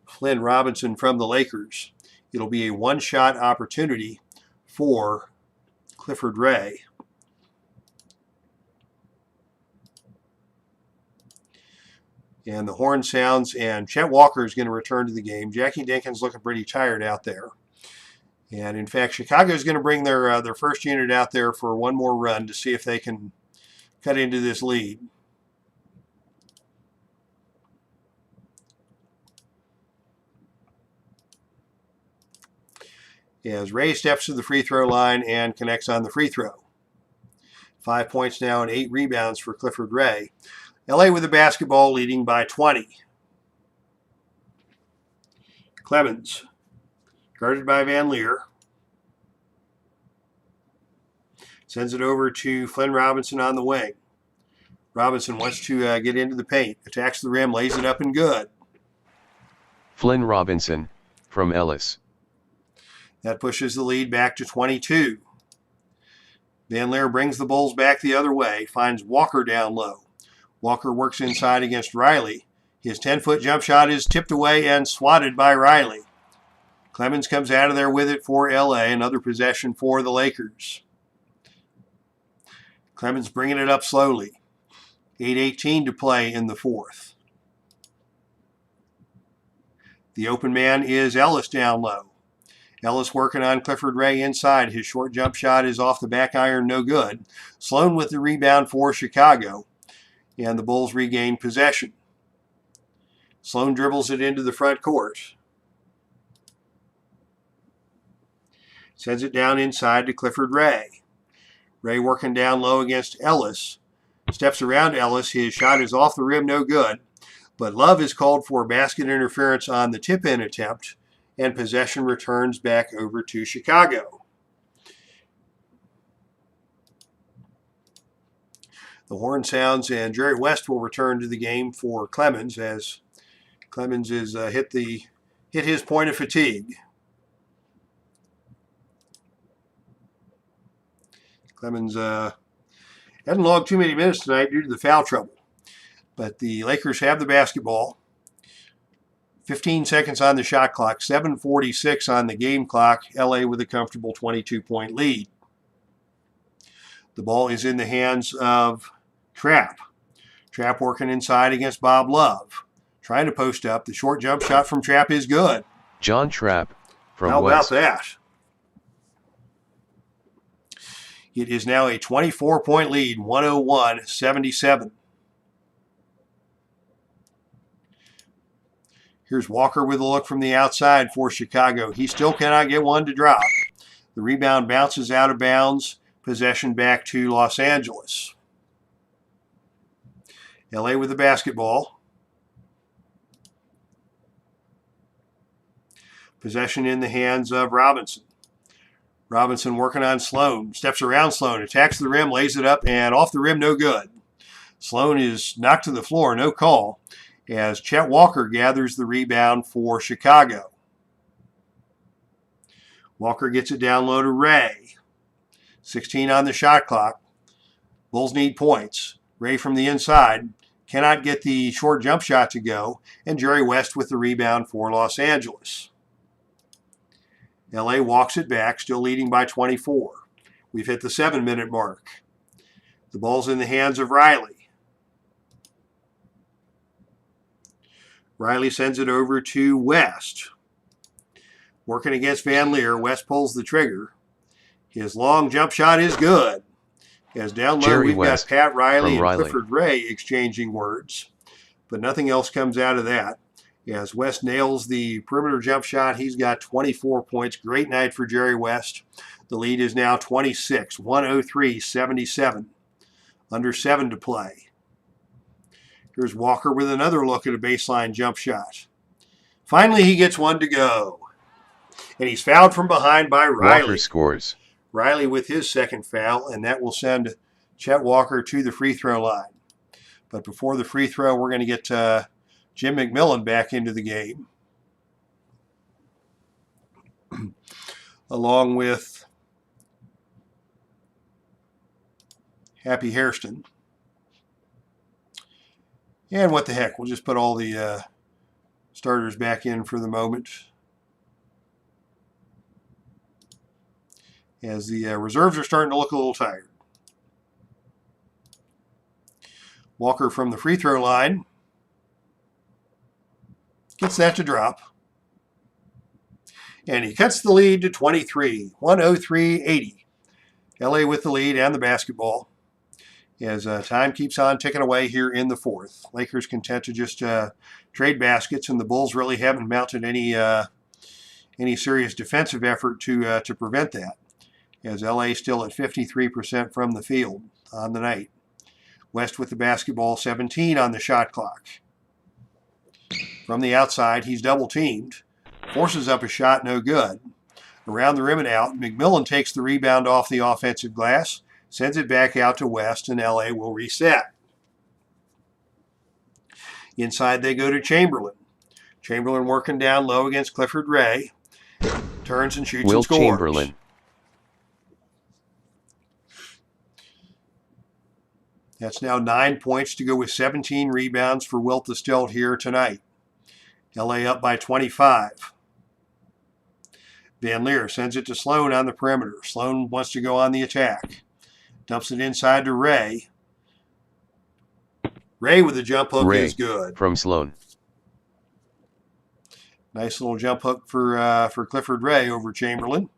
Flynn Robinson from the Lakers. It'll be a one-shot opportunity for Clifford Ray. And the horn sounds, and Chet Walker is going to return to the game. Jackie Dinkins looking pretty tired out there. And in fact, Chicago is going to bring their first unit out there for one more run to see if they can cut into this lead. As Ray steps to the free throw line and connects on the free throw. 5 points now and 8 rebounds for Clifford Ray. LA with the basketball leading by 20. Clemens, guarded by Van Leer. Sends it over to Flynn Robinson on the wing. Robinson wants to get into the paint. Attacks the rim, lays it up and good. Flynn Robinson, from Ellis. That pushes the lead back to 22. Van Leer brings the Bulls back the other way, finds Walker down low. Walker works inside against Riley. His 10-foot jump shot is tipped away and swatted by Riley. Clemens comes out of there with it for LA, another possession for the Lakers. Clemens bringing it up slowly. 8:18 to play in the fourth. The open man is Ellis down low. Ellis working on Clifford Ray inside. His short jump shot is off the back iron, no good. Sloan with the rebound for Chicago. And the Bulls regain possession. Sloan dribbles it into the front court. Sends it down inside to Clifford Ray. Ray working down low against Ellis. Steps around Ellis. His shot is off the rim, no good. But Love is called for basket interference on the tip-in attempt, and possession returns back over to Chicago. The horn sounds, and Jerry West will return to the game for Clemens as Clemens is hit his point of fatigue. Clemens hadn't logged too many minutes tonight due to the foul trouble. But the Lakers have the basketball. 15 seconds on the shot clock, 7:46 on the game clock. LA with a comfortable 22-point lead. The ball is in the hands of Trapp. Trapp working inside against Bob Love. Trying to post up. The short jump shot from Trapp is good. John Trapp from How West. about that? It is now a 24-point lead, 101-77. Here's Walker with a look from the outside for Chicago. He still cannot get one to drop. The rebound bounces out of bounds. Possession back to Los Angeles. LA with the basketball. Possession in the hands of Robinson. Robinson working on Sloan. Steps around Sloan. Attacks the rim. Lays it up. And off the rim. No good. Sloan is knocked to the floor. No call. As Chet Walker gathers the rebound for Chicago. Walker gets it down low to Ray. 16 on the shot clock. Bulls need points. Ray from the inside cannot get the short jump shot to go. And Jerry West with the rebound for Los Angeles. LA walks it back, still leading by 24. We've hit the 7-minute mark. The ball's in the hands of Riley. Riley sends it over to West. Working against Van Leer, West pulls the trigger. His long jump shot is good. As down low, Jerry we've West got Pat Riley and Riley. Clifford Ray exchanging words. But nothing else comes out of that. As West nails the perimeter jump shot, he's got 24 points. Great night for Jerry West. The lead is now 26, 103-77. Under 7 to play. Here's Walker with another look at a baseline jump shot. Finally, he gets one to go. And he's fouled from behind by Riley. Walker scores. Riley with his second foul, and that will send Chet Walker to the free throw line. But before the free throw, we're going to get Jim McMillan back into the game. Along with Happy Hairston. And what the heck, we'll just put all the starters back in for the moment. As the reserves are starting to look a little tired. Walker from the free throw line. Gets that to drop. And he cuts the lead to 23, 103-80. LA with the lead and the basketball. As time keeps on ticking away here in the fourth. Lakers content to just trade baskets, and the Bulls really haven't mounted any serious defensive effort to prevent that. As LA still at 53% from the field on the night. West with the basketball, 17 on the shot clock. From the outside, he's double teamed. Forces up a shot, no good. Around the rim and out, McMillan takes the rebound off the offensive glass, sends it back out to West, and LA will reset. Inside they go to Chamberlain. Chamberlain working down low against Clifford Ray. Turns and shoots and scores. Chamberlain. That's now 9 points to go with 17 rebounds for Wilt the Stilt here tonight. LA up by 25. Van Leer sends it to Sloan on the perimeter. Sloan wants to go on the attack. Dumps it inside to Ray. Ray with the jump hook is good. From Sloan. Nice little jump hook for Clifford Ray over Chamberlain.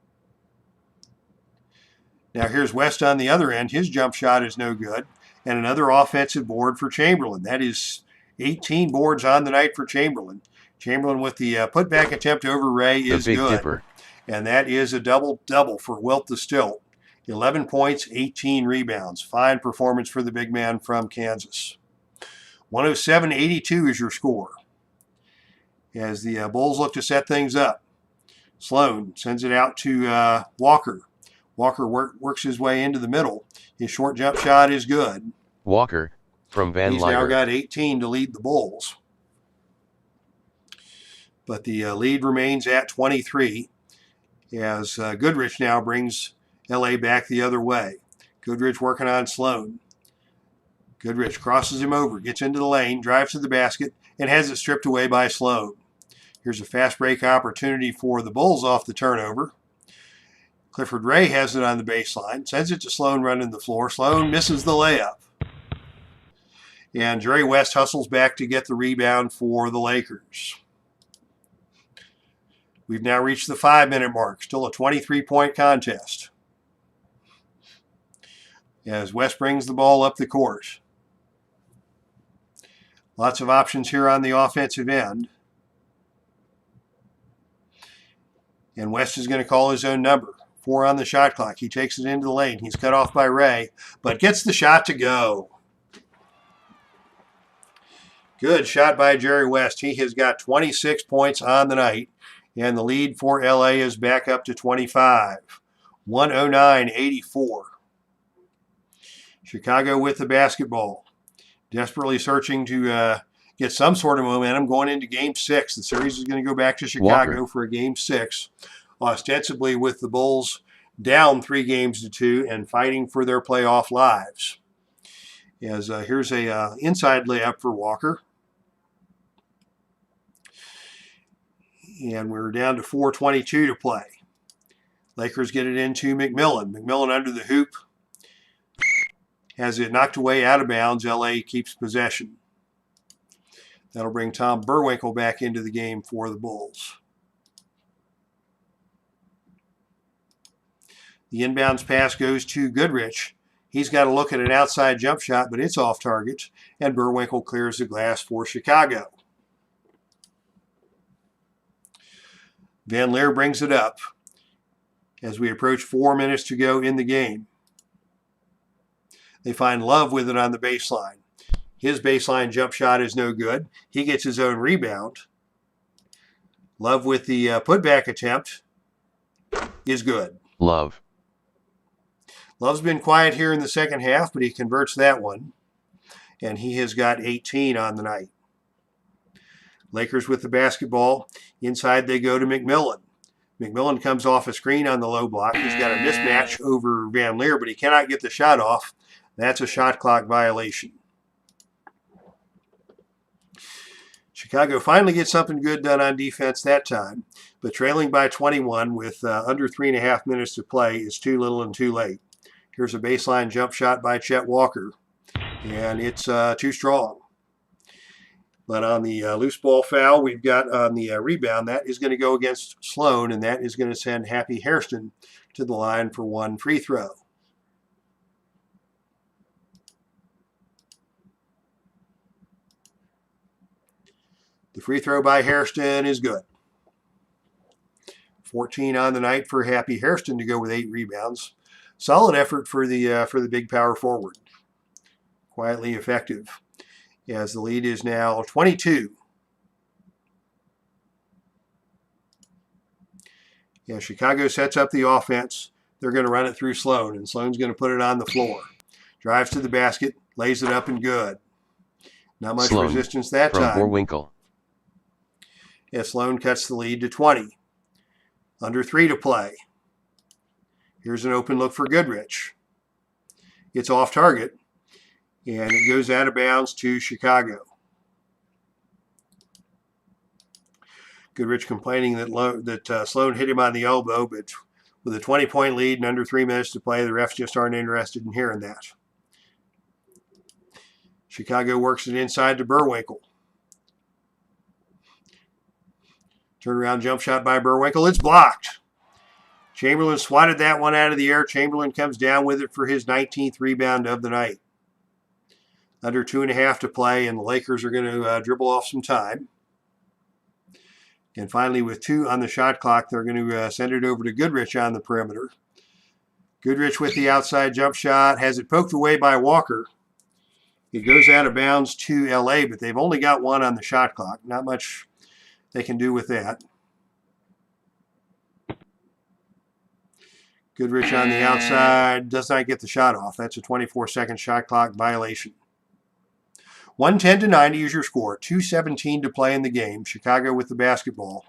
Now here's West on the other end. His jump shot is no good. And another offensive board for Chamberlain. That is 18 boards on the night for Chamberlain. Chamberlain with the putback attempt over Ray is the Big good. Dipper. And that is a double-double for Wilt the Stilt. 11 points, 18 rebounds. Fine performance for the big man from Kansas. 107-82 is your score. As the Bulls look to set things up. Sloan sends it out to Walker. Walker works his way into the middle. His short jump shot is good. Walker, from Van He's now Lier. got 18 to lead the Bulls. But the lead remains at 23 as Goodrich now brings LA back the other way. Goodrich working on Sloan. Goodrich crosses him over, gets into the lane, drives to the basket, and has it stripped away by Sloan. Here's a fast break opportunity for the Bulls off the turnover. Clifford Ray has it on the baseline, sends it to Sloan running the floor. Sloan misses the layup. And Jerry West hustles back to get the rebound for the Lakers. We've now reached the 5-minute mark, still a 23-point contest. As West brings the ball up the court. Lots of options here on the offensive end. And West is going to call his own number. 4 on the shot clock. He takes it into the lane. He's cut off by Ray, but gets the shot to go. Good shot by Jerry West. He has got 26 points on the night, and the lead for LA is back up to 25. 109-84. Chicago with the basketball. Desperately searching to get some sort of momentum going into Game 6. The series is going to go back to Chicago Walker. for a Game 6, ostensibly with the Bulls down 3-2 and fighting for their playoff lives. As here's a inside layup for Walker. And we're down to 4:22 to play. Lakers get it into McMillan. McMillan under the hoop. Has it knocked away out of bounds. LA keeps possession. That'll bring Tom Burwinkle back into the game for the Bulls. The inbounds pass goes to Goodrich. He's got to look at an outside jump shot, but it's off target, and Burwinkle clears the glass for Chicago. Van Lier brings it up as we approach 4 minutes to go in the game. They find Love with it on the baseline. His baseline jump shot is no good. He gets his own rebound. Love with the putback attempt is good. Love. Love's been quiet here in the second half, but he converts that one. And he has got 18 on the night. Lakers with the basketball. Inside they go to McMillan. McMillan comes off a screen on the low block. He's got a mismatch over Van Lier, but he cannot get the shot off. That's a shot clock violation. Chicago finally gets something good done on defense that time, but trailing by 21 with under 3.5 minutes to play is too little and too late. Here's a baseline jump shot by Chet Walker, and it's too strong. But on the loose ball foul we've got on the rebound, that is going to go against Sloan, and that is going to send Happy Hairston to the line for one free throw. The free throw by Hairston is good. 14 on the night for Happy Hairston to go with 8 rebounds. Solid effort for the big power forward. Quietly effective, as the lead is now 22. Yeah, Chicago sets up the offense. They're going to run it through Sloan, and Sloan's going to put it on the floor. Drives to the basket, lays it up and good. Not much Sloan, resistance that from time. Burwinkle. Yeah, Sloan cuts the lead to 20. Under 3 to play. Here's an open look for Goodrich. It's off target, and it goes out of bounds to Chicago. Goodrich complaining that Sloan hit him on the elbow, but with a 20-point lead and under 3 minutes to play, the refs just aren't interested in hearing that. Chicago works it inside to Burwinkle. Turnaround jump shot by Burwinkle. It's blocked. Chamberlain swatted that one out of the air. Chamberlain comes down with it for his 19th rebound of the night. Under 2.5 to play, and the Lakers are going to dribble off some time. And finally, with 2 on the shot clock, they're going to send it over to Goodrich on the perimeter. Goodrich with the outside jump shot, has it poked away by Walker. It goes out of bounds to LA, but they've only got 1 on the shot clock. Not much they can do with that. Goodrich on the outside does not get the shot off. That's a 24-second shot clock violation. 110-90 is your score. 2:17 to play in the game. Chicago with the basketball.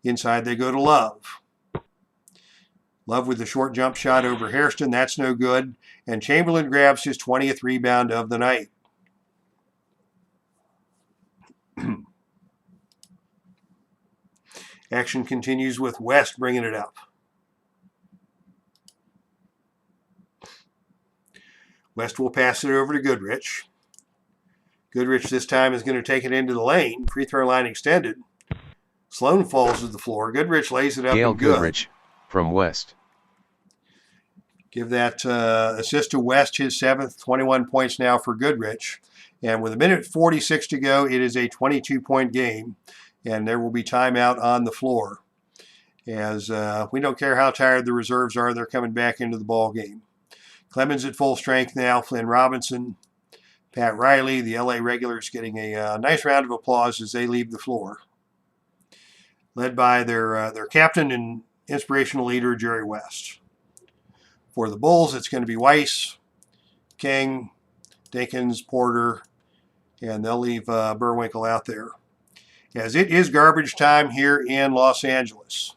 Inside they go to Love. Love with the short jump shot over Hairston. That's no good. And Chamberlain grabs his 20th rebound of the night. Action continues with West bringing it up. West will pass it over to Goodrich. Goodrich this time is going to take it into the lane. Free throw line extended. Sloan falls to the floor. Goodrich lays it up Gail and good. Goodrich from West. Give that assist to West, his 7th, 21 points now for Goodrich. And with 1:46 to go, it is a 22-point game, and there will be timeout on the floor. As we don't care how tired the reserves are, they're coming back into the ball game. Clemens at full strength now. Flynn Robinson, Pat Riley, the LA regulars getting a nice round of applause as they leave the floor. Led by their captain and inspirational leader, Jerry West. For the Bulls, it's going to be Weiss, King, Dinkins, Porter, and they'll leave Burwinkle out there. As it is garbage time here in Los Angeles.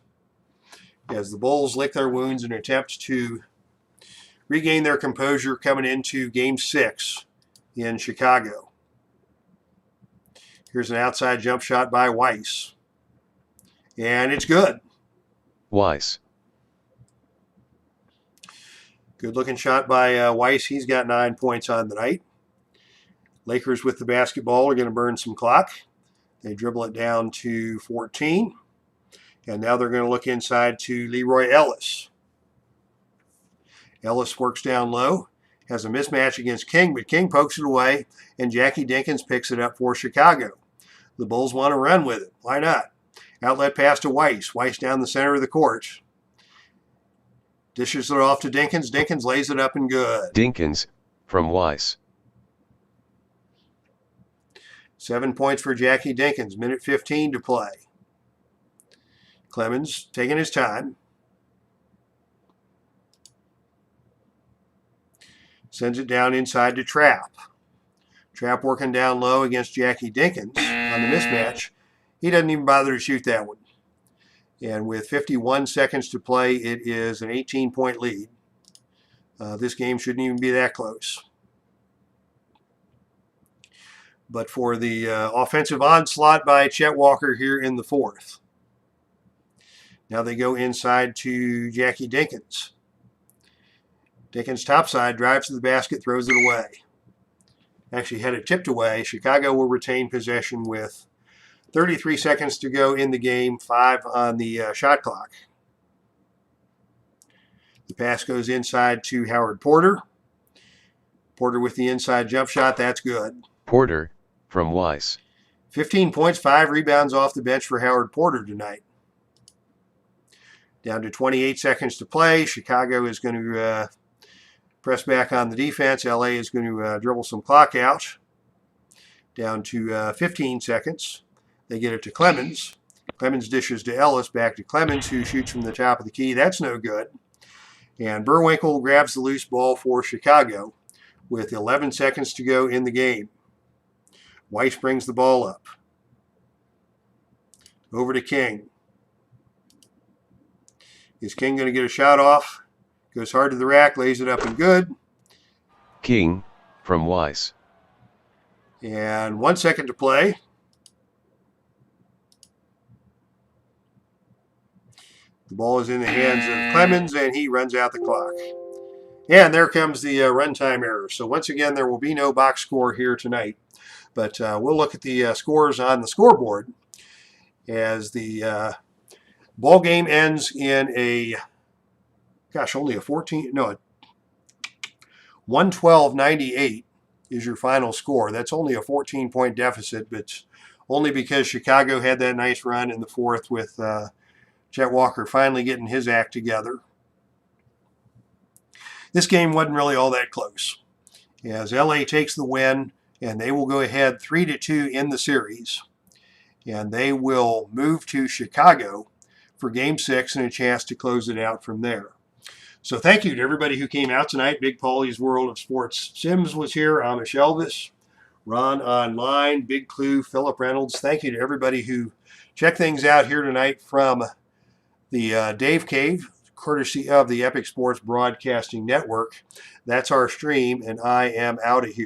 As the Bulls lick their wounds in an attempt to regain their composure coming into Game 6 in Chicago. Here's an outside jump shot by Weiss. And it's good. Weiss. Good looking shot by Weiss. He's got 9 points on the night. Lakers with the basketball are going to burn some clock. They dribble it down to 14. And now they're going to look inside to Leroy Ellis. Ellis works down low, has a mismatch against King, but King pokes it away, and Jackie Dinkins picks it up for Chicago. The Bulls want to run with it. Why not? Outlet pass to Weiss. Weiss down the center of the court. Dishes it off to Dinkins. Dinkins lays it up and good. Dinkins from Weiss. 7 points for Jackie Dinkins. 1:15 to play. Clemens taking his time. Sends it down inside to Trapp. Trapp working down low against Jackie Dinkins on the mismatch. He doesn't even bother to shoot that one. And with 51 seconds to play, it is an 18-point lead. This game shouldn't even be that close. But for the offensive onslaught by Chet Walker here in the 4th. Now they go inside to Jackie Dinkins. Dinkins topside, drives to the basket, throws it away. Actually had it tipped away. Chicago will retain possession with 33 seconds to go in the game, 5 on the shot clock. The pass goes inside to Howard Porter. Porter with the inside jump shot, that's good. Porter from Weiss. 15 points, 5 rebounds off the bench for Howard Porter tonight. Down to 28 seconds to play. Chicago is going to press back on the defense. LA is going to dribble some clock out. Down to 15 seconds. They get it to Clemens. Clemens dishes to Ellis, back to Clemens, who shoots from the top of the key. That's no good. And Burwinkle grabs the loose ball for Chicago with 11 seconds to go in the game. Weiss brings the ball up. Over to King. Is King going to get a shot off? Goes hard to the rack, lays it up and good. King from Weiss. And 1 second to play. The ball is in the hands of Clemens, and he runs out the clock. And there comes the runtime error. So once again, there will be no box score here tonight. But we'll look at the scores on the scoreboard as the ball game ends in a, only a 112-98 is your final score. That's only a 14-point deficit, but only because Chicago had that nice run in the 4th with Chet Walker finally getting his act together. This game wasn't really all that close, as LA takes the win, and they will go ahead 3-2 in the series, and they will move to Chicago for Game 6 and a chance to close it out from there. So thank you to everybody who came out tonight. Big Paulie's World of Sports Sims was here. Amish Elvis, Ron Online, Big Clue, Philip Reynolds. Thank you to everybody who checked things out here tonight from the Dave Cave, courtesy of the Epic Sports Broadcasting Network. That's our stream, and I am out of here.